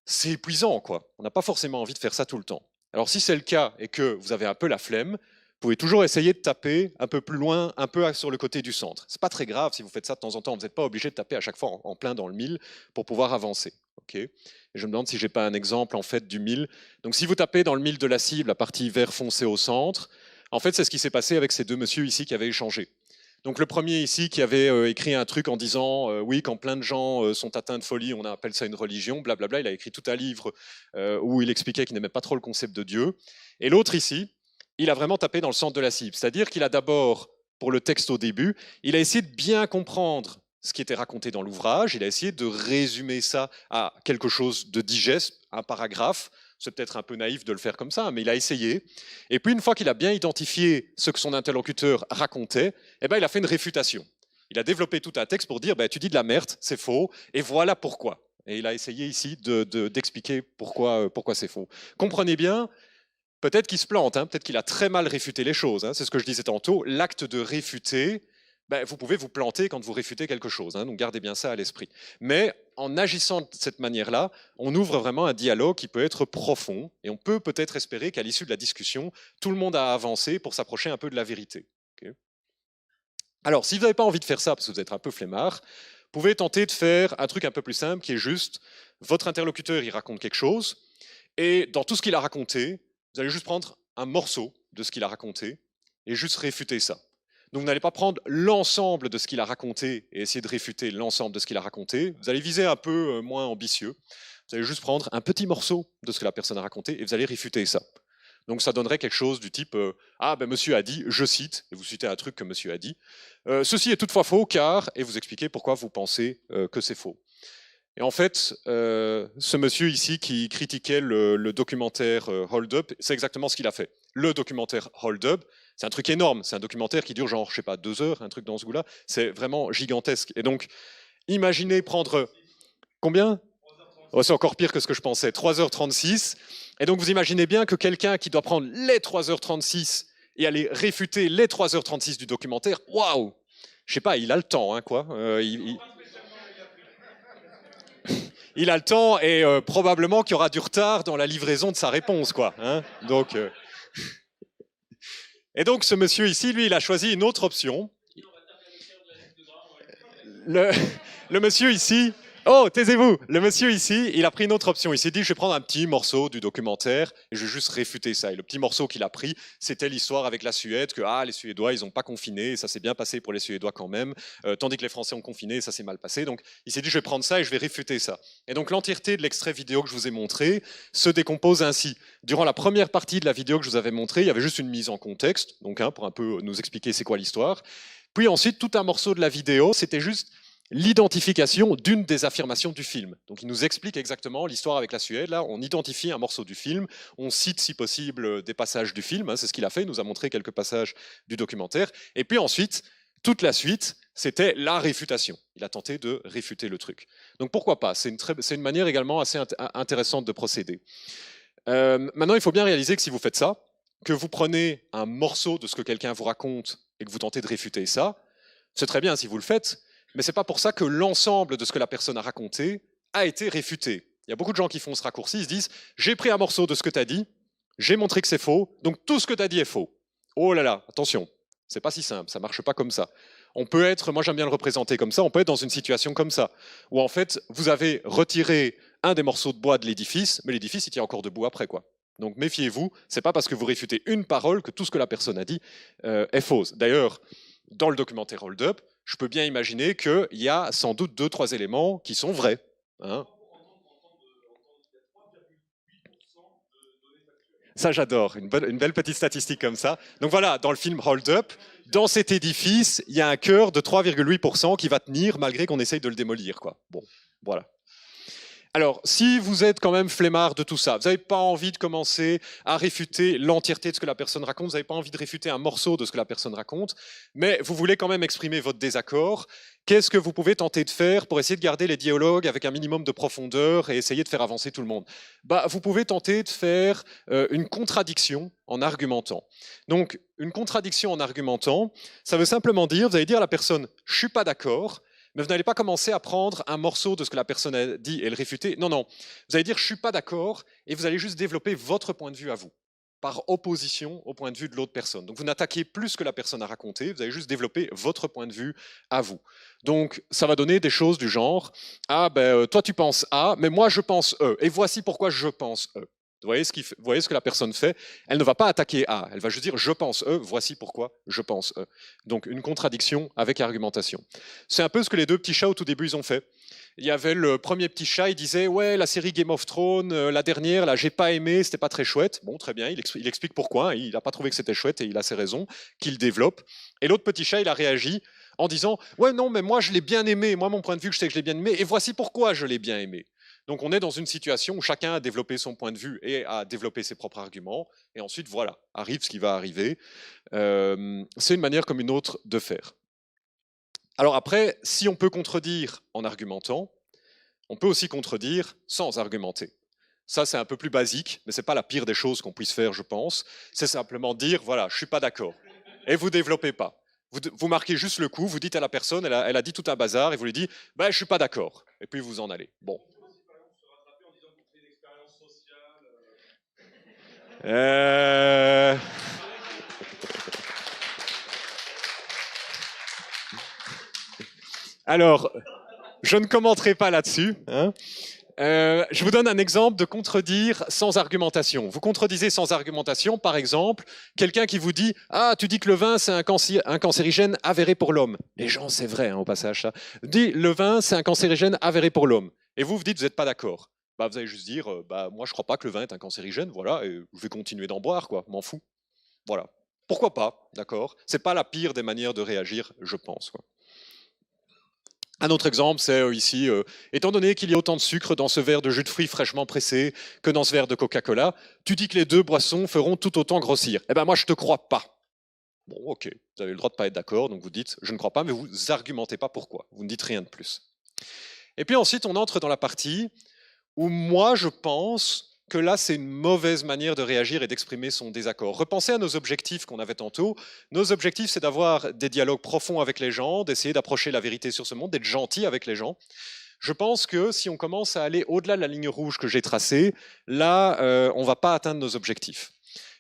C'est épuisant, quoi. On n'a pas forcément envie de faire ça tout le temps. Alors si c'est le cas et que vous avez un peu la flemme, vous pouvez toujours essayer de taper un peu plus loin, un peu sur le côté du centre. C'est pas très grave si vous faites ça de temps en temps, vous n'êtes pas obligé de taper à chaque fois en plein dans le mille pour pouvoir avancer. Okay. Et je me demande si j'ai pas un exemple en fait du mille. Donc si vous tapez dans le mille de la cible, la partie vert foncé au centre, en fait c'est ce qui s'est passé avec ces deux messieurs ici qui avaient échangé. Donc le premier ici qui avait écrit un truc en disant oui, quand plein de gens sont atteints de folie, on appelle ça une religion, blablabla. Il a écrit tout un livre où il expliquait qu'il n'aimait pas trop le concept de Dieu. Et l'autre ici, il a vraiment tapé dans le centre de la cible. C'est-à-dire qu'il a d'abord, pour le texte au début, il a essayé de bien comprendre ce qui était raconté dans l'ouvrage. Il a essayé de résumer ça à quelque chose de digeste, un paragraphe, C'est peut-être un peu naïf de le faire comme ça, mais il a essayé. Et puis, une fois qu'il a bien identifié ce que son interlocuteur racontait, eh ben, il a fait une réfutation. Il a développé tout un texte pour dire tu dis de la merde, c'est faux, et voilà pourquoi. Et il a essayé ici d'expliquer pourquoi c'est faux. Comprenez bien, peut-être qu'il se plante, peut-être qu'il a très mal réfuté les choses. C'est ce que je disais tantôt. L'acte de réfuter, vous pouvez vous planter quand vous réfutez quelque chose. Donc gardez bien ça à l'esprit. Mais en agissant de cette manière-là, on ouvre vraiment un dialogue qui peut être profond. Et on peut peut-être espérer qu'à l'issue de la discussion, tout le monde a avancé pour s'approcher un peu de la vérité. Okay. Alors, si vous n'avez pas envie de faire ça, parce que vous êtes un peu flemmard, vous pouvez tenter de faire un truc un peu plus simple, qui est juste, votre interlocuteur, il raconte quelque chose, et dans tout ce qu'il a raconté, vous allez juste prendre un morceau de ce qu'il a raconté, et juste réfuter ça. Donc, vous n'allez pas prendre l'ensemble de ce qu'il a raconté, et essayer de réfuter l'ensemble de ce qu'il a raconté, vous allez viser un peu moins ambitieux, vous allez juste prendre un petit morceau de ce que la personne a raconté, et vous allez réfuter ça. Donc ça donnerait quelque chose du type monsieur a dit, je cite, et vous citez un truc que monsieur a dit. Ceci est toutefois faux car, et vous expliquez pourquoi vous pensez que c'est faux. Et en fait, ce monsieur ici qui critiquait le documentaire Hold Up, c'est exactement ce qu'il a fait. Le documentaire Hold Up, c'est un truc énorme, c'est un documentaire qui dure genre, je sais pas, 2 heures, un truc dans ce goût-là, c'est vraiment gigantesque. Et donc, imaginez prendre combien ? C'est encore pire que ce que je pensais, 3h36. Et donc vous imaginez bien que quelqu'un qui doit prendre les 3h36 et aller réfuter les 3h36 du documentaire, waouh, je sais pas, il a le temps, quoi. Il a le temps et probablement qu'il y aura du retard dans la livraison de sa réponse, quoi. Donc, et donc ce monsieur ici, lui, il a choisi une autre option. Le monsieur ici. Oh, taisez-vous. Le monsieur ici, il a pris une autre option. Il s'est dit, je vais prendre un petit morceau du documentaire et je vais juste réfuter ça. Et le petit morceau qu'il a pris, c'était l'histoire avec la Suède, que les Suédois, ils n'ont pas confiné, et ça s'est bien passé pour les Suédois quand même, tandis que les Français ont confiné, et ça s'est mal passé. Donc, il s'est dit, je vais prendre ça et je vais réfuter ça. Et donc, l'entièreté de l'extrait vidéo que je vous ai montré se décompose ainsi. Durant la première partie de la vidéo que je vous avais montrée, il y avait juste une mise en contexte, donc pour un peu nous expliquer c'est quoi l'histoire. Puis ensuite, tout un morceau de la vidéo, c'était juste l'identification d'une des affirmations du film. Donc il nous explique exactement l'histoire avec la Suède. Là, on identifie un morceau du film, on cite si possible des passages du film, c'est ce qu'il a fait, il nous a montré quelques passages du documentaire. Et puis ensuite, toute la suite, c'était la réfutation. Il a tenté de réfuter le truc. Donc pourquoi pas, c'est une manière également assez intéressante de procéder. Maintenant, il faut bien réaliser que si vous faites ça, que vous prenez un morceau de ce que quelqu'un vous raconte et que vous tentez de réfuter ça, c'est très bien si vous le faites, mais ce n'est pas pour ça que l'ensemble de ce que la personne a raconté a été réfuté. Il y a beaucoup de gens qui font ce raccourci, ils se disent « j'ai pris un morceau de ce que tu as dit, j'ai montré que c'est faux, donc tout ce que tu as dit est faux ». Oh là là, attention, c'est pas si simple, ça marche pas comme ça. On peut être, moi j'aime bien le représenter comme ça, on peut être dans une situation comme ça, où en fait vous avez retiré un des morceaux de bois de l'édifice, mais l'édifice il tient encore debout après, quoi. Donc méfiez-vous, c'est pas parce que vous réfutez une parole que tout ce que la personne a dit est fausse. D'ailleurs, dans le documentaire Hold Up, je peux bien imaginer qu'il y a sans doute 2-3 éléments qui sont vrais. Ça, j'adore, une belle petite statistique comme ça. Donc voilà, dans le film Hold Up, dans cet édifice, il y a un cœur de 3,8% qui va tenir malgré qu'on essaye de le démolir, quoi. Bon, voilà. Alors, si vous êtes quand même flemmard de tout ça, vous n'avez pas envie de commencer à réfuter l'entièreté de ce que la personne raconte, vous n'avez pas envie de réfuter un morceau de ce que la personne raconte, mais vous voulez quand même exprimer votre désaccord, qu'est-ce que vous pouvez tenter de faire pour essayer de garder les dialogues avec un minimum de profondeur et essayer de faire avancer tout le monde ? Vous pouvez tenter de faire une contradiction en argumentant. Donc, une contradiction en argumentant, ça veut simplement dire, vous allez dire à la personne « je ne suis pas d'accord », mais vous n'allez pas commencer à prendre un morceau de ce que la personne a dit et le réfuter. Non, non. Vous allez dire « je ne suis pas d'accord » et vous allez juste développer votre point de vue à vous, par opposition au point de vue de l'autre personne. Donc vous n'attaquez plus ce que la personne a raconté, vous allez juste développer votre point de vue à vous. Donc ça va donner des choses du genre « ah toi tu penses A, mais moi je pense E, et voici pourquoi je pense E ». Vous voyez ce que la personne fait? Elle ne va pas attaquer A, elle va juste dire « je pense E, voici pourquoi je pense E ». Donc une contradiction avec argumentation. C'est un peu ce que les deux petits chats au tout début ils ont fait. Il y avait le premier petit chat, il disait « ouais, la série Game of Thrones, la dernière, là, j'ai pas aimé, c'était pas très chouette ». Bon, très bien, il explique pourquoi, il n'a pas trouvé que c'était chouette et il a ses raisons, qu'il développe. Et l'autre petit chat, il a réagi en disant « ouais, non, mais moi je l'ai bien aimé, moi mon point de vue, je sais que je l'ai bien aimé, et voici pourquoi je l'ai bien aimé ». Donc on est dans une situation où chacun a développé son point de vue et a développé ses propres arguments, et ensuite voilà, arrive ce qui va arriver. C'est une manière comme une autre de faire. Alors après, si on peut contredire en argumentant, on peut aussi contredire sans argumenter. Ça, c'est un peu plus basique, mais ce n'est pas la pire des choses qu'on puisse faire, je pense. C'est simplement dire, voilà, je ne suis pas d'accord. Et vous ne développez pas. Vous marquez juste le coup, vous dites à la personne, elle a dit tout un bazar, et vous lui dites, ben, je ne suis pas d'accord. Et puis vous en allez. Bon. Alors, je ne commenterai pas là-dessus. Hein. Je vous donne un exemple de contredire sans argumentation. Vous contredisez sans argumentation, par exemple, quelqu'un qui vous dit « Ah, tu dis que le vin, c'est un cancérigène avéré pour l'homme. » Les gens, c'est vrai, hein, au passage, ça. Dit « Le vin, c'est un cancérigène avéré pour l'homme. » Et vous dites « Vous n'êtes pas d'accord. » Bah, vous allez juste dire bah, « Moi, je ne crois pas que le vin est un cancérigène, voilà, et je vais continuer d'en boire, quoi, m'en fous. » Voilà. Pourquoi pas, d'accord? C'est pas la pire des manières de réagir, je pense, quoi. Un autre exemple, c'est ici, étant donné qu'il y a autant de sucre dans ce verre de jus de fruits fraîchement pressé que dans ce verre de Coca-Cola, tu dis que les deux boissons feront tout autant grossir. Eh bien, moi, je ne te crois pas. Bon, ok, vous avez le droit de ne pas être d'accord, donc vous dites, je ne crois pas, mais vous argumentez pas pourquoi. Vous ne dites rien de plus. Et puis ensuite, on entre dans la partie où moi, je pense que là, c'est une mauvaise manière de réagir et d'exprimer son désaccord. Repensez à nos objectifs qu'on avait tantôt. Nos objectifs, c'est d'avoir des dialogues profonds avec les gens, d'essayer d'approcher la vérité sur ce monde, d'être gentil avec les gens. Je pense que si on commence à aller au-delà de la ligne rouge que j'ai tracée, là, on ne va pas atteindre nos objectifs.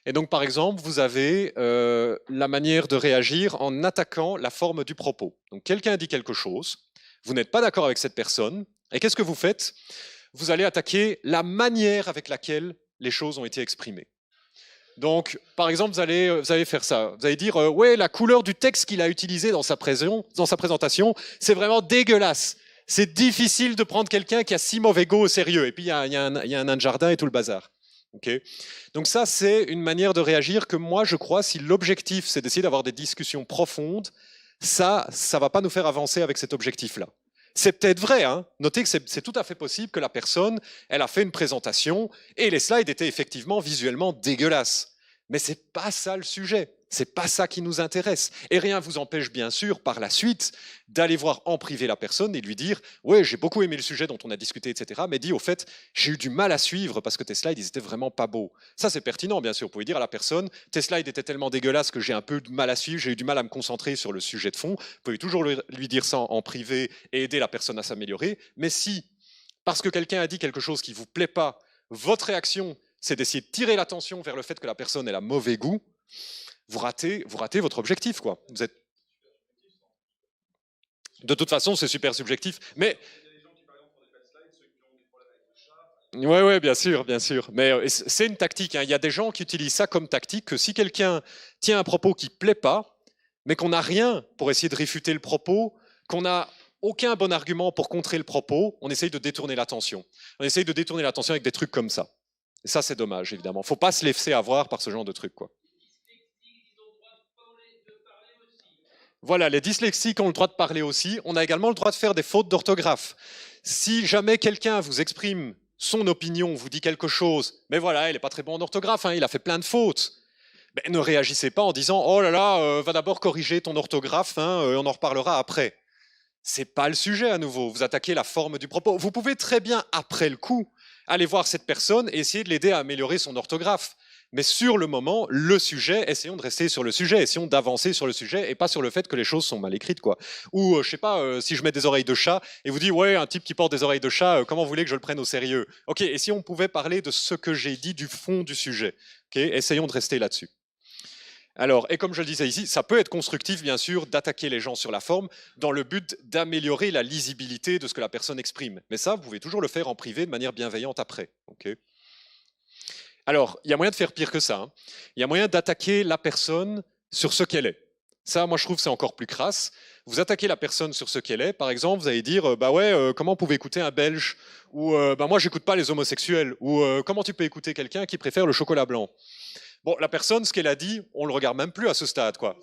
Et donc, par exemple, vous avez la manière de réagir en attaquant la forme du propos. Donc, quelqu'un dit quelque chose, vous n'êtes pas d'accord avec cette personne, et qu'est-ce que vous faites ? Vous allez attaquer la manière avec laquelle les choses ont été exprimées. Donc, par exemple, vous allez faire ça. Vous allez dire, ouais, la couleur du texte qu'il a utilisé dans sa présentation, c'est vraiment dégueulasse. C'est difficile de prendre quelqu'un qui a si mauvais goût au sérieux. Et puis, il y a un nain de jardin et tout le bazar. Okay. Donc ça, c'est une manière de réagir que moi, je crois, si l'objectif, c'est d'essayer d'avoir des discussions profondes, ça ne va pas nous faire avancer avec cet objectif-là. C'est peut-être vrai, hein. Notez que c'est tout à fait possible que la personne, elle a fait une présentation et les slides étaient effectivement visuellement dégueulasses. Mais ce n'est pas ça le sujet, ce n'est pas ça qui nous intéresse. Et rien ne vous empêche bien sûr par la suite d'aller voir en privé la personne et lui dire « Ouais, j'ai beaucoup aimé le sujet dont on a discuté, etc. Mais dis au fait, j'ai eu du mal à suivre parce que tes slides, ils étaient vraiment pas beaux. » Ça, c'est pertinent, bien sûr. Vous pouvez dire à la personne « Tes slides étaient tellement dégueulasses que j'ai un peu de mal à suivre, j'ai eu du mal à me concentrer sur le sujet de fond. » Vous pouvez toujours lui dire ça en privé et aider la personne à s'améliorer. Mais si, parce que quelqu'un a dit quelque chose qui ne vous plaît pas, votre réaction, c'est d'essayer de tirer l'attention vers le fait que la personne elle a mauvais goût, vous ratez votre objectif, quoi. Vous êtes... De toute façon, c'est super subjectif, mais... Oui, bien sûr. Mais c'est une tactique, hein. Il y a des gens qui utilisent ça comme tactique, que si quelqu'un tient un propos qui ne plaît pas, mais qu'on n'a rien pour essayer de réfuter le propos, qu'on n'a aucun bon argument pour contrer le propos, on essaye de détourner l'attention. On essaye de détourner l'attention avec des trucs comme ça. Et ça, c'est dommage, évidemment. Il ne faut pas se laisser avoir par ce genre de trucs, quoi. Voilà, les dyslexiques ont le droit de parler aussi. On a également le droit de faire des fautes d'orthographe. Si jamais quelqu'un vous exprime son opinion, vous dit quelque chose, mais voilà, il n'est pas très bon en orthographe, hein, il a fait plein de fautes, ben, ne réagissez pas en disant « Oh là là, va d'abord corriger ton orthographe, hein, on en reparlera après ». C'est pas le sujet à nouveau, vous attaquez la forme du propos. Vous pouvez très bien, après le coup, aller voir cette personne et essayer de l'aider à améliorer son orthographe. Mais sur le moment, le sujet, essayons de rester sur le sujet, essayons d'avancer sur le sujet et pas sur le fait que les choses sont mal écrites, quoi. Ou, je sais pas, si je mets des oreilles de chat et vous dites, ouais, un type qui porte des oreilles de chat, comment vous voulez que je le prenne au sérieux? Ok, et si on pouvait parler de ce que j'ai dit, du fond du sujet? Ok, essayons de rester là-dessus. Alors, et comme je le disais ici, ça peut être constructif, bien sûr, d'attaquer les gens sur la forme dans le but d'améliorer la lisibilité de ce que la personne exprime. Mais ça, vous pouvez toujours le faire en privé de manière bienveillante après. Okay. Alors, il y a moyen de faire pire que ça. Hein. Il y a moyen d'attaquer la personne sur ce qu'elle est. Ça, moi, je trouve que c'est encore plus crasse. Vous attaquez la personne sur ce qu'elle est. Par exemple, vous allez dire, bah ouais, comment vous pouvez écouter un Belge? Ou, bah moi, j'écoute pas les homosexuels. Ou, comment tu peux écouter quelqu'un qui préfère le chocolat blanc? Bon, la personne, ce qu'elle a dit, on le regarde même plus à ce stade, quoi.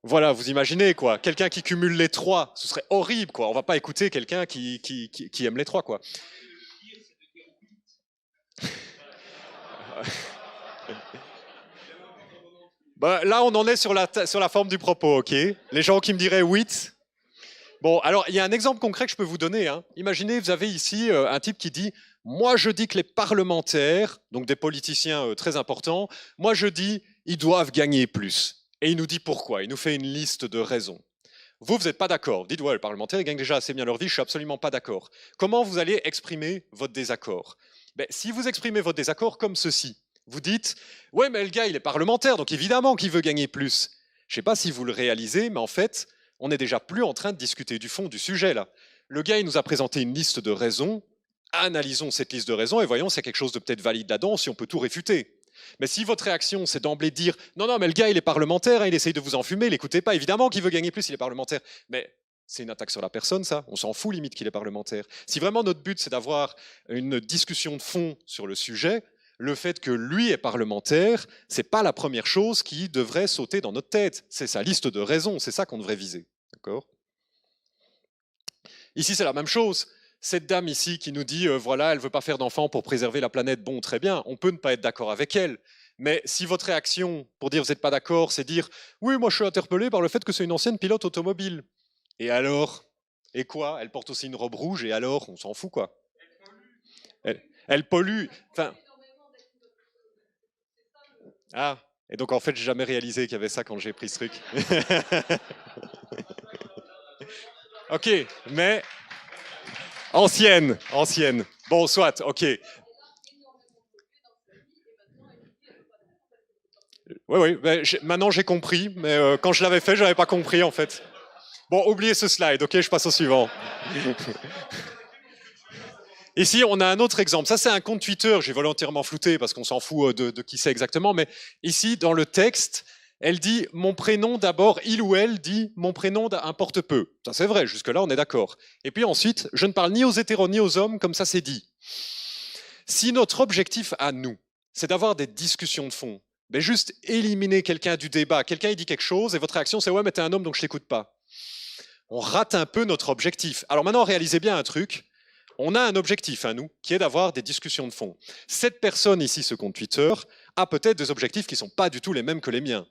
Voilà, vous imaginez quoi. Quelqu'un qui cumule les trois, ce serait horrible quoi. On va pas écouter quelqu'un qui aime les trois quoi. Bah, là, on en est sur la forme du propos, ok. Les gens qui me diraient 8. Bon, alors, il y a un exemple concret que je peux vous donner. Hein. Imaginez, vous avez ici un type qui dit « Moi, je dis que les parlementaires, donc des politiciens très importants, moi, je dis ils doivent gagner plus. » Et il nous dit pourquoi. Il nous fait une liste de raisons. Vous n'êtes pas d'accord. Vous dites « Ouais, les parlementaires, ils gagnent déjà assez bien leur vie, je suis absolument pas d'accord. » Comment vous allez exprimer votre désaccord? Ben, si vous exprimez votre désaccord comme ceci, vous dites « Ouais, mais le gars, il est parlementaire, donc évidemment qu'il veut gagner plus. » Je ne sais pas si vous le réalisez, mais en fait, on n'est déjà plus en train de discuter du fond du sujet, là. Le gars, il nous a présenté une liste de raisons. Analysons cette liste de raisons et voyons s'il y a quelque chose de peut-être valide là-dedans, si on peut tout réfuter. Mais si votre réaction, c'est d'emblée de dire « Non, non, mais le gars, il est parlementaire, hein, il essaye de vous enfumer, l'écoutez pas, évidemment qu'il veut gagner plus, il est parlementaire. » Mais c'est une attaque sur la personne, ça. On s'en fout limite qu'il est parlementaire. Si vraiment notre but, c'est d'avoir une discussion de fond sur le sujet, le fait que lui est parlementaire, c'est pas la première chose qui devrait sauter dans notre tête. C'est sa liste de raisons, c'est ça qu'on devrait viser. D'accord ? Ici, c'est la même chose. Cette dame ici qui nous dit, voilà, elle veut pas faire d'enfants pour préserver la planète, bon, très bien, on peut ne pas être d'accord avec elle. Mais si votre réaction, pour dire vous n'êtes pas d'accord, c'est dire, oui, moi je suis interpellé par le fait que c'est une ancienne pilote automobile. Et alors? Et quoi? Elle porte aussi une robe rouge, et alors? On s'en fout, quoi. Elle pollue. Enfin... Ah, et donc en fait, j'ai jamais réalisé qu'il y avait ça quand j'ai pris ce truc. Ok, mais ancienne. Bon, soit, ok. Oui, maintenant j'ai compris, mais quand je l'avais fait, je n'avais pas compris en fait. Bon, oubliez ce slide, ok, je passe au suivant. Ici, on a un autre exemple. Ça, c'est un compte Twitter. J'ai volontairement flouté parce qu'on s'en fout de qui c'est exactement. Mais ici, dans le texte, elle dit mon prénom d'abord. Il ou elle dit mon prénom importe peu. Ça, c'est vrai. Jusque-là, on est d'accord. Et puis ensuite, je ne parle ni aux hétéros ni aux hommes, comme ça, c'est dit. Si notre objectif à nous, c'est d'avoir des discussions de fond, ben juste éliminer quelqu'un du débat. Quelqu'un, il dit quelque chose et votre réaction, c'est ouais, mais t'es un homme, donc je t'écoute pas. On rate un peu notre objectif. Alors maintenant, réalisez bien un truc. On a un objectif à nous, qui est d'avoir des discussions de fond. Cette personne ici, ce compte Twitter, a peut-être des objectifs qui ne sont pas du tout les mêmes que les miens,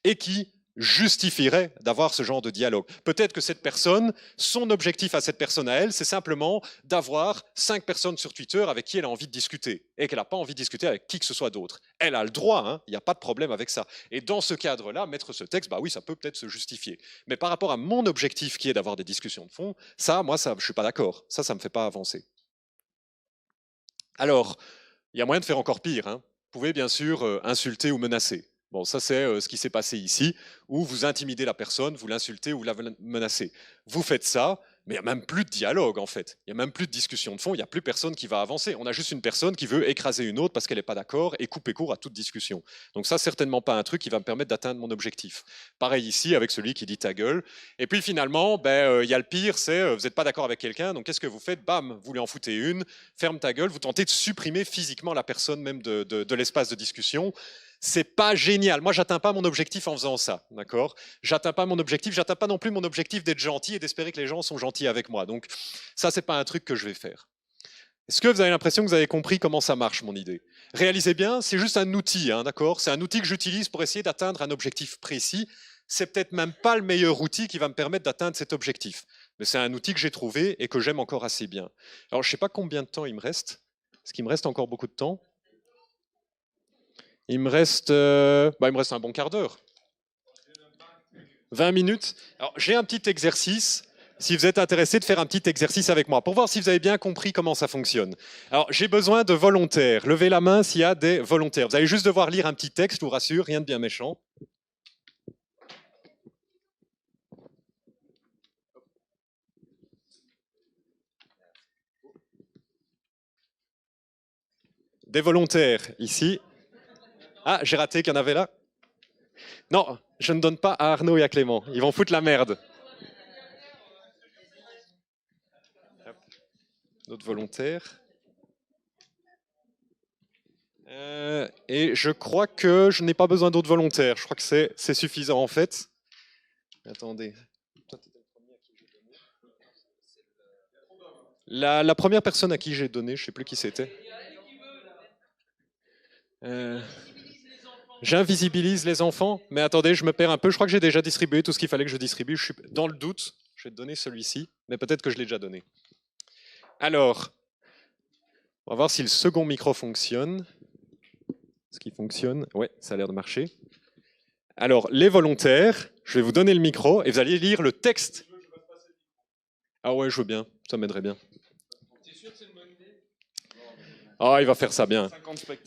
et qui justifieraient d'avoir ce genre de dialogue. Peut-être que cette personne, son objectif à cette personne à elle, c'est simplement d'avoir 5 personnes sur Twitter avec qui elle a envie de discuter, et qu'elle n'a pas envie de discuter avec qui que ce soit d'autre. Elle a le droit, hein, il n'y a pas de problème avec ça. Et dans ce cadre-là, mettre ce texte, bah oui, ça peut peut-être se justifier. Mais par rapport à mon objectif qui est d'avoir des discussions de fond, ça, moi, ça, je ne suis pas d'accord. Ça ne me fait pas avancer. Alors, il y a moyen de faire encore pire. Hein. Vous pouvez bien sûr insulter ou menacer. Bon, ça c'est ce qui s'est passé ici, où vous intimidez la personne, vous l'insultez ou la menacez. Vous faites ça, mais il n'y a même plus de dialogue en fait. Il n'y a même plus de discussion de fond, il n'y a plus personne qui va avancer. On a juste une personne qui veut écraser une autre parce qu'elle n'est pas d'accord et couper court à toute discussion. Donc ça, certainement pas un truc qui va me permettre d'atteindre mon objectif. Pareil ici avec celui qui dit ta gueule. Et puis finalement, il y a le pire, c'est vous n'êtes pas d'accord avec quelqu'un, donc qu'est-ce que vous faites? Bam, vous lui en foutez une, ferme ta gueule, vous tentez de supprimer physiquement la personne même de l'espace de discussion. C'est pas génial. Moi, j'atteins pas mon objectif en faisant ça, d'accord? J'atteins pas mon objectif, j'atteins pas non plus mon objectif d'être gentil et d'espérer que les gens sont gentils avec moi. Donc, ça, c'est pas un truc que je vais faire. Est-ce que vous avez l'impression que vous avez compris comment ça marche, mon idée? Réalisez bien, c'est juste un outil, hein, d'accord? C'est un outil que j'utilise pour essayer d'atteindre un objectif précis. C'est peut-être même pas le meilleur outil qui va me permettre d'atteindre cet objectif. Mais c'est un outil que j'ai trouvé et que j'aime encore assez bien. Alors, je sais pas combien de temps il me reste. Est-ce qu'il me reste encore beaucoup de temps? Il me reste un bon quart d'heure. 20 minutes. Alors, j'ai un petit exercice, si vous êtes intéressé de faire un petit exercice avec moi, pour voir si vous avez bien compris comment ça fonctionne. Alors, j'ai besoin de volontaires. Levez la main s'il y a des volontaires. Vous allez juste devoir lire un petit texte, je vous rassure, rien de bien méchant. Des volontaires, ici. Ah, j'ai raté qu'il y en avait là. Non, je ne donne pas à Arnaud et à Clément. Ils vont foutre la merde. D'autres volontaires. Et je crois que je n'ai pas besoin d'autres volontaires. Je crois que c'est suffisant en fait. Attendez. La première personne à qui j'ai donné, je ne sais plus qui c'était. J'invisibilise les enfants, mais attendez, je me perds un peu. Je crois que j'ai déjà distribué tout ce qu'il fallait que je distribue. Je suis dans le doute. Je vais te donner celui-ci, mais peut-être que je l'ai déjà donné. Alors, on va voir si le second micro fonctionne. Est-ce qu'il fonctionne? Ouais, ça a l'air de marcher. Alors, les volontaires, je vais vous donner le micro et vous allez lire le texte. Ah ouais, je veux bien, ça m'aiderait bien. Ah, il va faire ça bien.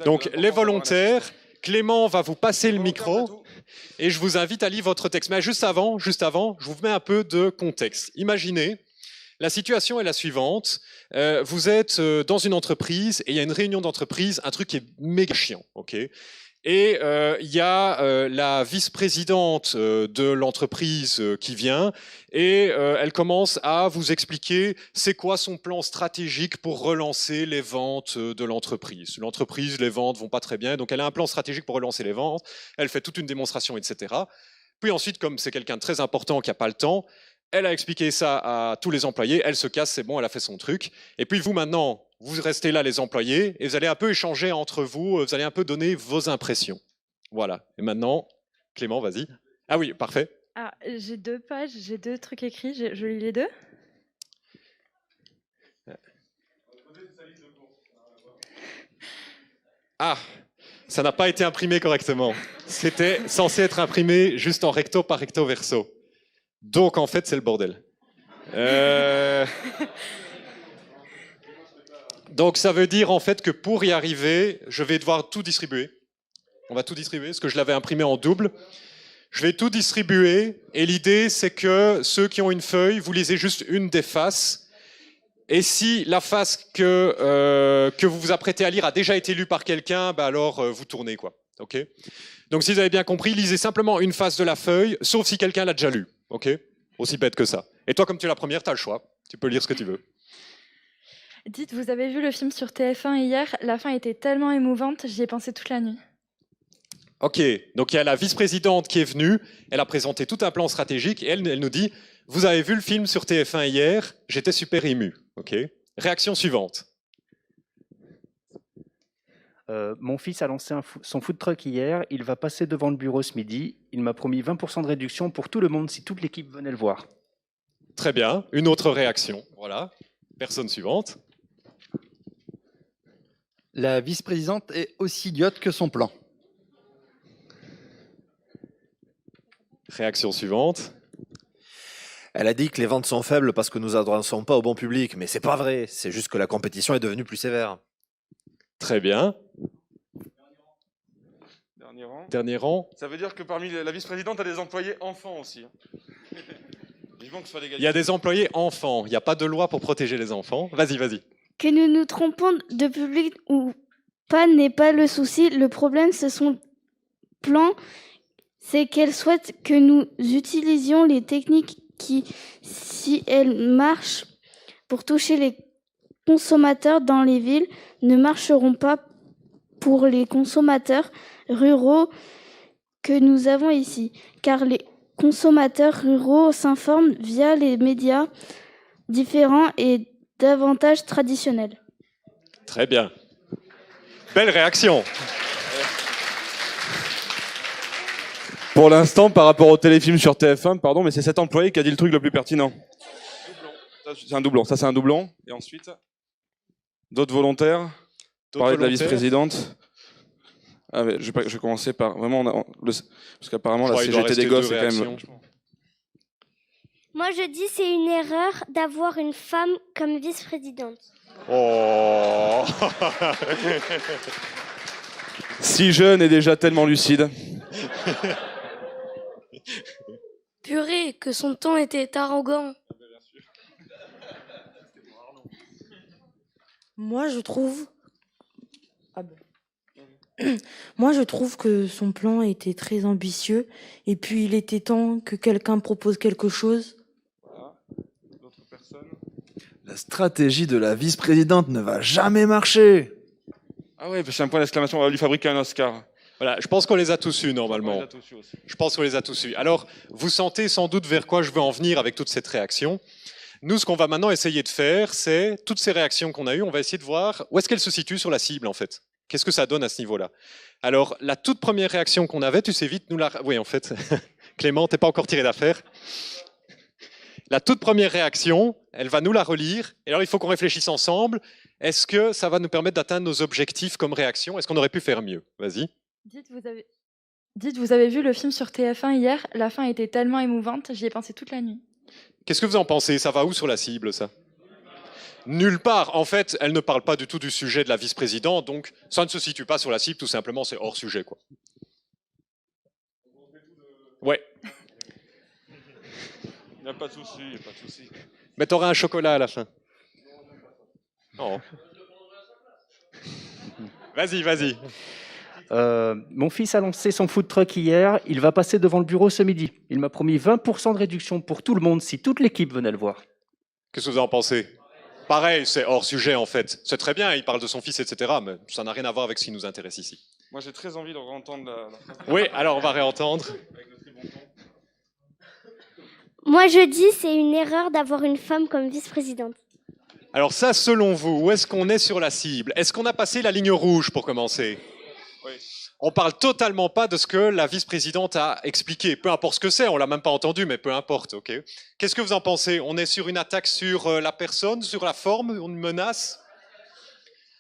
Donc, les volontaires, Clément va vous passer le micro et je vous invite à lire votre texte. Mais juste avant, je vous mets un peu de contexte. Imaginez, la situation est la suivante. Vous êtes dans une entreprise et il y a une réunion d'entreprise, un truc qui est méga chiant, ok ? Et il y a la vice-présidente de l'entreprise qui vient et elle commence à vous expliquer c'est quoi son plan stratégique pour relancer les ventes de l'entreprise. L'entreprise, les ventes vont pas très bien, donc elle a un plan stratégique pour relancer les ventes. Elle fait toute une démonstration, etc. Puis ensuite, comme c'est quelqu'un de très important qui n'a pas le temps, elle a expliqué ça à tous les employés, elle se casse, c'est bon, elle a fait son truc. Et puis vous maintenant, vous restez là les employés et vous allez un peu échanger entre vous, vous allez un peu donner vos impressions. Voilà. Et maintenant, Clément, vas-y. Ah oui, parfait. Ah, j'ai 2 pages, j'ai 2 trucs écrits, je lis les 2. Ah, ça n'a pas été imprimé correctement. C'était censé être imprimé juste en recto par recto verso. Donc, en fait, c'est le bordel. Donc, ça veut dire, en fait, que pour y arriver, je vais devoir tout distribuer. On va tout distribuer, parce que je l'avais imprimé en double. Je vais tout distribuer, et l'idée, c'est que ceux qui ont une feuille, vous lisez juste une des faces. Et si la face que vous vous apprêtez à lire a déjà été lue par quelqu'un, bah alors vous tournez, quoi. Ok ? Donc, si vous avez bien compris, lisez simplement une face de la feuille, sauf si quelqu'un l'a déjà lue. Ok ? Aussi bête que ça. Et toi, comme tu es la première, tu as le choix. Tu peux lire ce que tu veux. Dites, vous avez vu le film sur TF1 hier? La fin était tellement émouvante, j'y ai pensé toute la nuit. Ok, donc il y a la vice-présidente qui est venue, elle a présenté tout un plan stratégique et elle nous dit « Vous avez vu le film sur TF1 hier? J'étais super ému. » Ok. Réaction suivante. Mon fils a lancé son food truck hier, il va passer devant le bureau ce midi, il m'a promis 20% de réduction pour tout le monde si toute l'équipe venait le voir. Très bien, une autre réaction. Voilà. Personne suivante. La vice-présidente est aussi idiote que son plan. Réaction suivante. Elle a dit que les ventes sont faibles parce que nous n'adressons pas au bon public, mais c'est pas vrai, c'est juste que la compétition est devenue plus sévère. Très bien. Dernier rang. Dernier rang. Ça veut dire que parmi la vice-présidente, il y a des employés enfants aussi. Vivement que ce soit Il y a des employés enfants, il n'y a pas de loi pour protéger les enfants. Vas-y, vas-y. Que nous nous trompons de public ou pas n'est pas le souci. Le problème, c'est son plan. C'est qu'elle souhaite que nous utilisions les techniques qui, si elles marchent pour toucher les consommateurs dans les villes, ne marcheront pas pour les consommateurs ruraux que nous avons ici. Car les consommateurs ruraux s'informent via les médias différents et davantage traditionnels. Très bien. Belle réaction. Pour l'instant, par rapport au téléfilm sur TF1, pardon, mais c'est cet employé qui a dit le truc le plus pertinent. C'est un doublon. Ça, c'est un doublon. Et ensuite, d'autres volontaires. Parler de la vice-présidente. Ah, mais je vais commencer par vraiment, parce qu'apparemment la CGT des gosses c'est quand même. Moi, je dis c'est une erreur d'avoir une femme comme vice-présidente. Oh. Si jeune et déjà tellement lucide. Purée, que son ton était arrogant. Moi, je trouve... Moi, je trouve que son plan était très ambitieux et puis il était temps que quelqu'un propose quelque chose. Voilà. D'autres personnes. La stratégie de la vice-présidente ne va jamais marcher. Ah ouais, c'est un point d'exclamation, on va lui fabriquer un Oscar. Voilà, je pense qu'on les a tous eus normalement. Je pense qu'on les a tous eus. Alors, vous sentez sans doute vers quoi je veux en venir avec toute cette réaction. Nous, ce qu'on va maintenant essayer de faire, c'est toutes ces réactions qu'on a eues, on va essayer de voir où est-ce qu'elles se situent sur la cible en fait. Qu'est-ce que ça donne à ce niveau-là? Alors, la toute première réaction qu'on avait, tu sais vite nous la... Oui, en fait, Clément, t'es pas encore tiré d'affaire. La toute première réaction, elle va nous la relire. Et alors, il faut qu'on réfléchisse ensemble. Est-ce que ça va nous permettre d'atteindre nos objectifs comme réaction? Est-ce qu'on aurait pu faire mieux? Vas-y. Dites, vous avez vu le film sur TF1 hier? La fin était tellement émouvante, j'y ai pensé toute la nuit. Qu'est-ce que vous en pensez? Ça va où sur la cible, ça? Nulle part. En fait, elle ne parle pas du tout du sujet de la vice-présidente, donc ça ne se situe pas sur la cible, tout simplement, c'est hors sujet, quoi. Ouais. Il n'y a pas de souci, il n'y a pas de souci. Mais t'auras un chocolat à la fin. Oh. Vas-y, vas-y. Mon fils a lancé son food truck hier, il va passer devant le bureau ce midi. Il m'a promis 20% de réduction pour tout le monde si toute l'équipe venait le voir. Qu'est-ce que vous en pensez? Pareil, c'est hors sujet en fait. C'est très bien, il parle de son fils, etc. Mais ça n'a rien à voir avec ce qui nous intéresse ici. Moi j'ai très envie de réentendre la... Oui, alors on va réentendre. Moi, je dis c'est une erreur d'avoir une femme comme vice-présidente. Alors ça, selon vous, où est-ce qu'on est sur la cible? Est-ce qu'on a passé la ligne rouge pour commencer? Oui. On parle totalement pas de ce que la vice-présidente a expliqué. Peu importe ce que c'est, on l'a même pas entendu, mais peu importe, ok? Qu'est-ce que vous en pensez? On est sur une attaque sur la personne, sur la forme, une menace?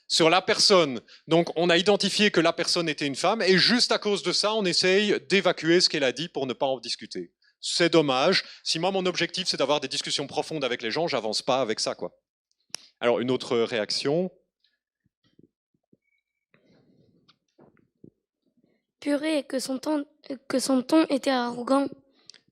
Sur la personne. Donc on a identifié que la personne était une femme, et juste à cause de ça, on essaye d'évacuer ce qu'elle a dit pour ne pas en discuter. C'est dommage. Si moi, mon objectif, c'est d'avoir des discussions profondes avec les gens, j'avance pas avec ça, quoi. Alors, une autre réaction. Purée, que son ton était arrogant.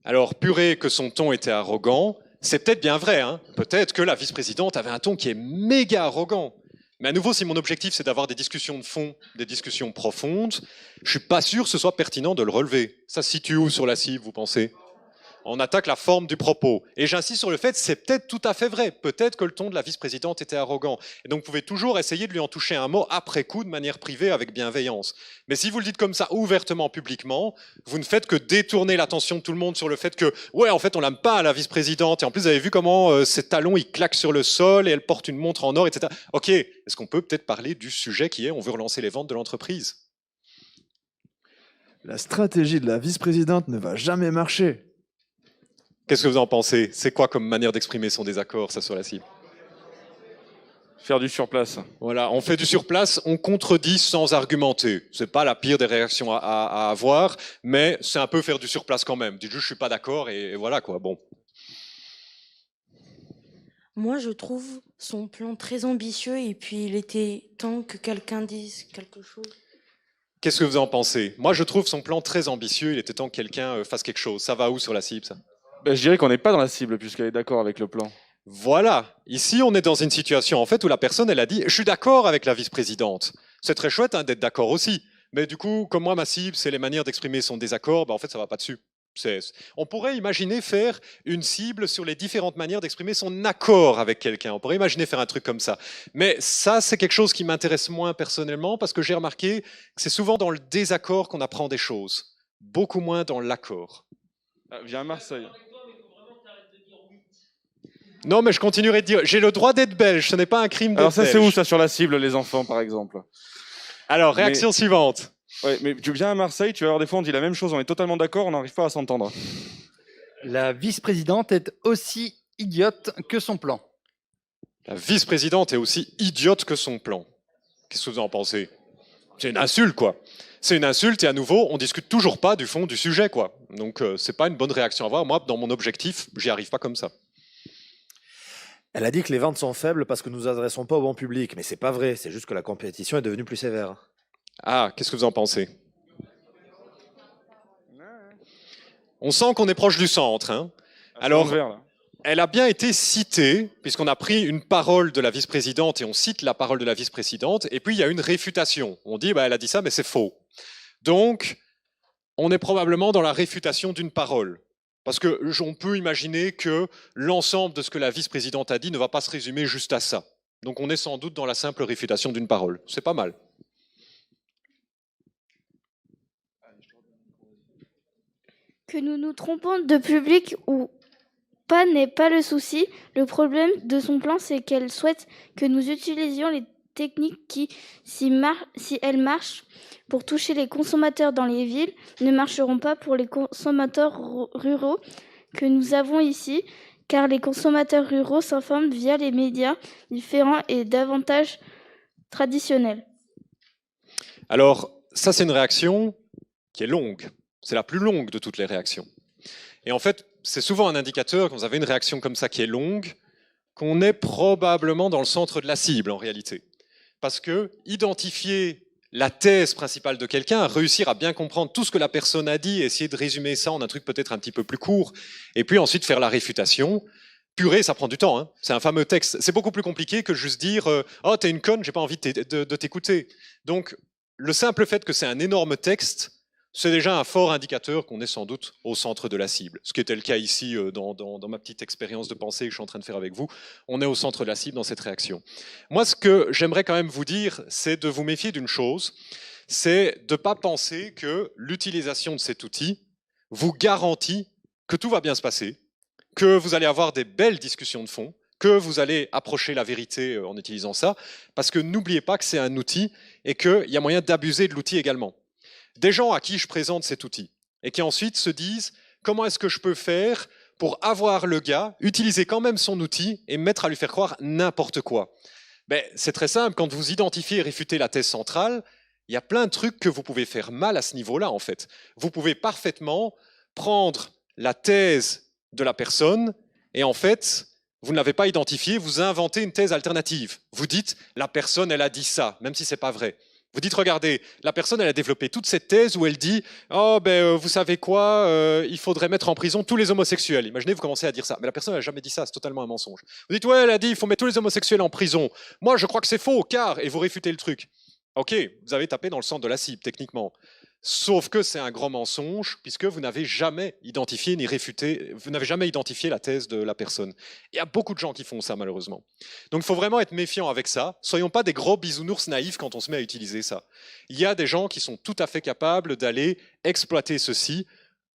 Alors, purée, que son ton était arrogant, c'est peut-être bien vrai, hein. Peut-être que la vice-présidente avait un ton qui est méga arrogant. Mais à nouveau, si mon objectif, c'est d'avoir des discussions de fond, des discussions profondes, je suis pas sûr que ce soit pertinent de le relever. Ça se situe où sur la cible, vous pensez? On attaque la forme du propos. Et j'insiste sur le fait, c'est peut-être tout à fait vrai. Peut-être que le ton de la vice-présidente était arrogant. Et donc, vous pouvez toujours essayer de lui en toucher un mot après coup, de manière privée, avec bienveillance. Mais si vous le dites comme ça, ouvertement, publiquement, vous ne faites que détourner l'attention de tout le monde sur le fait que, ouais, en fait, on l'aime pas, la vice-présidente. Et en plus, vous avez vu comment ses talons, ils claquent sur le sol et elle porte une montre en or, etc. Ok, est-ce qu'on peut peut-être parler du sujet qui est, on veut relancer les ventes de l'entreprise? La stratégie de la vice-présidente ne va jamais marcher. Qu'est-ce que vous en pensez? C'est quoi comme manière d'exprimer son désaccord, ça, sur la cible? Faire du surplace. Voilà, on fait du surplace, on contredit sans argumenter. C'est pas la pire des réactions à avoir, mais c'est un peu faire du surplace quand même. Dites juste, je suis pas d'accord et voilà quoi. Bon. Moi, je trouve son plan très ambitieux et puis il était temps que quelqu'un dise quelque chose. Qu'est-ce que vous en pensez? Moi, je trouve son plan très ambitieux. Il était temps que quelqu'un fasse quelque chose. Ça va où sur la cible, ça? Ben, je dirais qu'on n'est pas dans la cible puisqu'elle est d'accord avec le plan. Voilà. Ici, on est dans une situation en fait où la personne, elle a dit, je suis d'accord avec la vice-présidente. C'est très chouette hein, d'être d'accord aussi. Mais du coup, comme moi, ma cible, c'est les manières d'exprimer son désaccord. Ben, en fait, ça va pas dessus. On pourrait imaginer faire une cible sur les différentes manières d'exprimer son accord avec quelqu'un. On pourrait imaginer faire un truc comme ça. Mais ça, c'est quelque chose qui m'intéresse moins personnellement parce que j'ai remarqué que c'est souvent dans le désaccord qu'on apprend des choses. Beaucoup moins dans l'accord. Viens à Marseille. Non, mais je continuerai de dire, j'ai le droit d'être belge, ce n'est pas un crime d'être belge. Alors ça, c'est où ça sur la cible, les enfants, par exemple? Alors, réaction suivante. Ouais, mais tu viens à Marseille, tu vas voir des fois, on dit la même chose, on est totalement d'accord, on n'arrive pas à s'entendre. La vice-présidente est aussi idiote que son plan. La vice-présidente est aussi idiote que son plan. Qu'est-ce que vous en pensez? C'est une insulte, quoi. C'est une insulte et à nouveau, on discute toujours pas du fond du sujet, quoi. Donc, c'est pas une bonne réaction à avoir. Moi, dans mon objectif, j'y arrive pas comme ça. Elle a dit que les ventes sont faibles parce que nous nous adressons pas au bon public, mais c'est pas vrai, c'est juste que la compétition est devenue plus sévère. Ah, qu'est-ce que vous en pensez? On sent qu'on est proche du centre. Hein. Alors, elle a bien été citée, puisqu'on a pris une parole de la vice-présidente et on cite la parole de la vice-présidente, et puis il y a une réfutation. On dit, bah, elle a dit ça, mais c'est faux. Donc, on est probablement dans la réfutation d'une parole. Parce qu'on peut imaginer que l'ensemble de ce que la vice-présidente a dit ne va pas se résumer juste à ça. Donc on est sans doute dans la simple réfutation d'une parole. C'est pas mal. Que nous nous trompons de public ou pas n'est pas le souci. Le problème de son plan, c'est qu'elle souhaite que nous utilisions les techniques qui, si elles marchent pour toucher les consommateurs dans les villes, ne marcheront pas pour les consommateurs ruraux que nous avons ici, car les consommateurs ruraux s'informent via les médias différents et davantage traditionnels. Alors, ça, c'est une réaction qui est longue. C'est la plus longue de toutes les réactions. Et en fait, c'est souvent un indicateur, quand vous avez une réaction comme ça qui est longue, qu'on est probablement dans le centre de la cible, en réalité. Parce que identifier la thèse principale de quelqu'un, réussir à bien comprendre tout ce que la personne a dit, essayer de résumer ça en un truc peut-être un petit peu plus court, et puis ensuite faire la réfutation. Purée, ça prend du temps. Hein. C'est un fameux texte. C'est beaucoup plus compliqué que juste dire « Oh, t'es une conne, j'ai pas envie de t'écouter ». Donc, le simple fait que c'est un énorme texte, c'est déjà un fort indicateur qu'on est sans doute au centre de la cible. Ce qui était le cas ici dans ma petite expérience de pensée que je suis en train de faire avec vous. On est au centre de la cible dans cette réaction. Moi, ce que j'aimerais quand même vous dire, c'est de vous méfier d'une chose, c'est de ne pas penser que l'utilisation de cet outil vous garantit que tout va bien se passer, que vous allez avoir des belles discussions de fond, que vous allez approcher la vérité en utilisant ça, parce que n'oubliez pas que c'est un outil et qu'il y a moyen d'abuser de l'outil également. Des gens à qui je présente cet outil et qui ensuite se disent comment est-ce que je peux faire pour avoir le gars utiliser quand même son outil et me mettre à lui faire croire n'importe quoi. Ben, c'est très simple, quand vous identifiez et réfutez la thèse centrale, il y a plein de trucs que vous pouvez faire mal à ce niveau-là en fait. Vous pouvez parfaitement prendre la thèse de la personne et en fait, vous ne l'avez pas identifiée, vous inventez une thèse alternative. Vous dites la personne elle a dit ça, même si c'est pas vrai. Vous dites, regardez, la personne, elle a développé toute cette thèse où elle dit « Oh, vous savez quoi, il faudrait mettre en prison tous les homosexuels. » Imaginez, vous commencez à dire ça. Mais la personne n'a jamais dit ça, c'est totalement un mensonge. Vous dites « Ouais, elle a dit, il faut mettre tous les homosexuels en prison. Moi, je crois que c'est faux, car... » Et vous réfutez le truc. Ok, vous avez tapé dans le centre de la cible, techniquement. Sauf que c'est un grand mensonge, puisque vous n'avez jamais identifié ni réfuté, vous n'avez jamais identifié la thèse de la personne. Il y a beaucoup de gens qui font ça, malheureusement. Donc il faut vraiment être méfiant avec ça. Soyons pas des gros bisounours naïfs quand on se met à utiliser ça. Il y a des gens qui sont tout à fait capables d'aller exploiter ceci,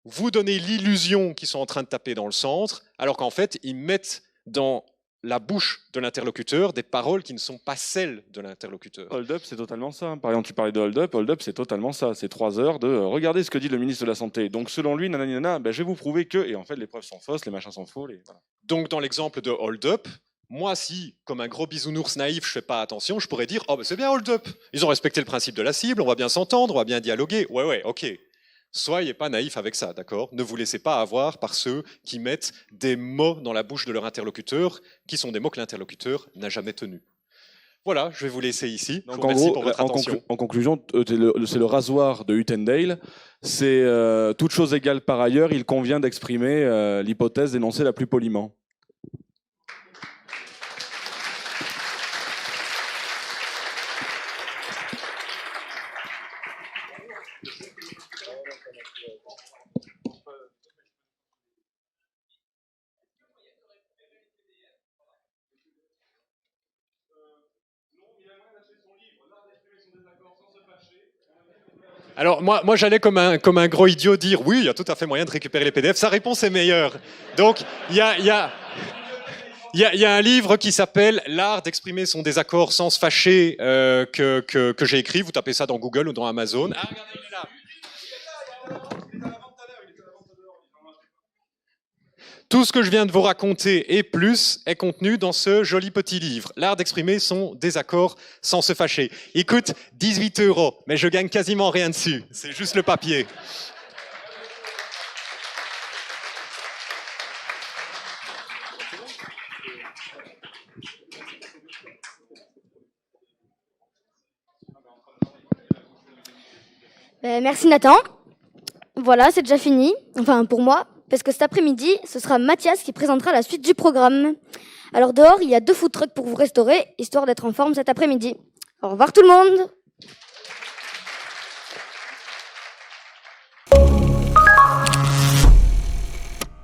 vous donner l'illusion qu'ils sont en train de taper dans le centre, alors qu'en fait, ils mettent dans la bouche de l'interlocuteur des paroles qui ne sont pas celles de l'interlocuteur. Hold up, c'est totalement ça. Par exemple, tu parlais de hold up, c'est totalement ça. C'est 3 heures de regardez ce que dit le ministre de la Santé. Donc, selon lui, nanana, je vais vous prouver que. Et en fait, les preuves sont fausses, les machins sont faux. Voilà. Donc, dans l'exemple de hold up, moi, si, comme un gros bisounours naïf, je fais pas attention, je pourrais dire oh, c'est bien hold up. Ils ont respecté le principe de la cible, on va bien s'entendre, on va bien dialoguer. Ouais, ok. Soyez pas naïf avec ça, d'accord? Ne vous laissez pas avoir par ceux qui mettent des mots dans la bouche de leur interlocuteur, qui sont des mots que l'interlocuteur n'a jamais tenus. Voilà, je vais vous laisser ici. Donc, je vous remercie pour votre attention. En conclusion, c'est le rasoir de Huttendale. C'est toute chose égale par ailleurs, il convient d'exprimer l'hypothèse énoncée la plus poliment. Alors moi j'allais comme un gros idiot dire oui, il y a tout à fait moyen de récupérer les PDF. Sa réponse est meilleure. Donc il y a un livre qui s'appelle L'art d'exprimer son désaccord sans se fâcher que j'ai écrit. Vous tapez ça dans Google ou dans Amazon. Ah, regardez, il est là. Tout ce que je viens de vous raconter et plus est contenu dans ce joli petit livre, L'art d'exprimer son désaccord sans se fâcher. Il coûte 18 €, mais je gagne quasiment rien dessus. C'est juste le papier. Merci Nathan. Voilà, c'est déjà fini. Enfin, pour moi. Parce que cet après-midi, ce sera Mathias qui présentera la suite du programme. Alors dehors, il y a 2 food trucks pour vous restaurer, histoire d'être en forme cet après-midi. Au revoir tout le monde!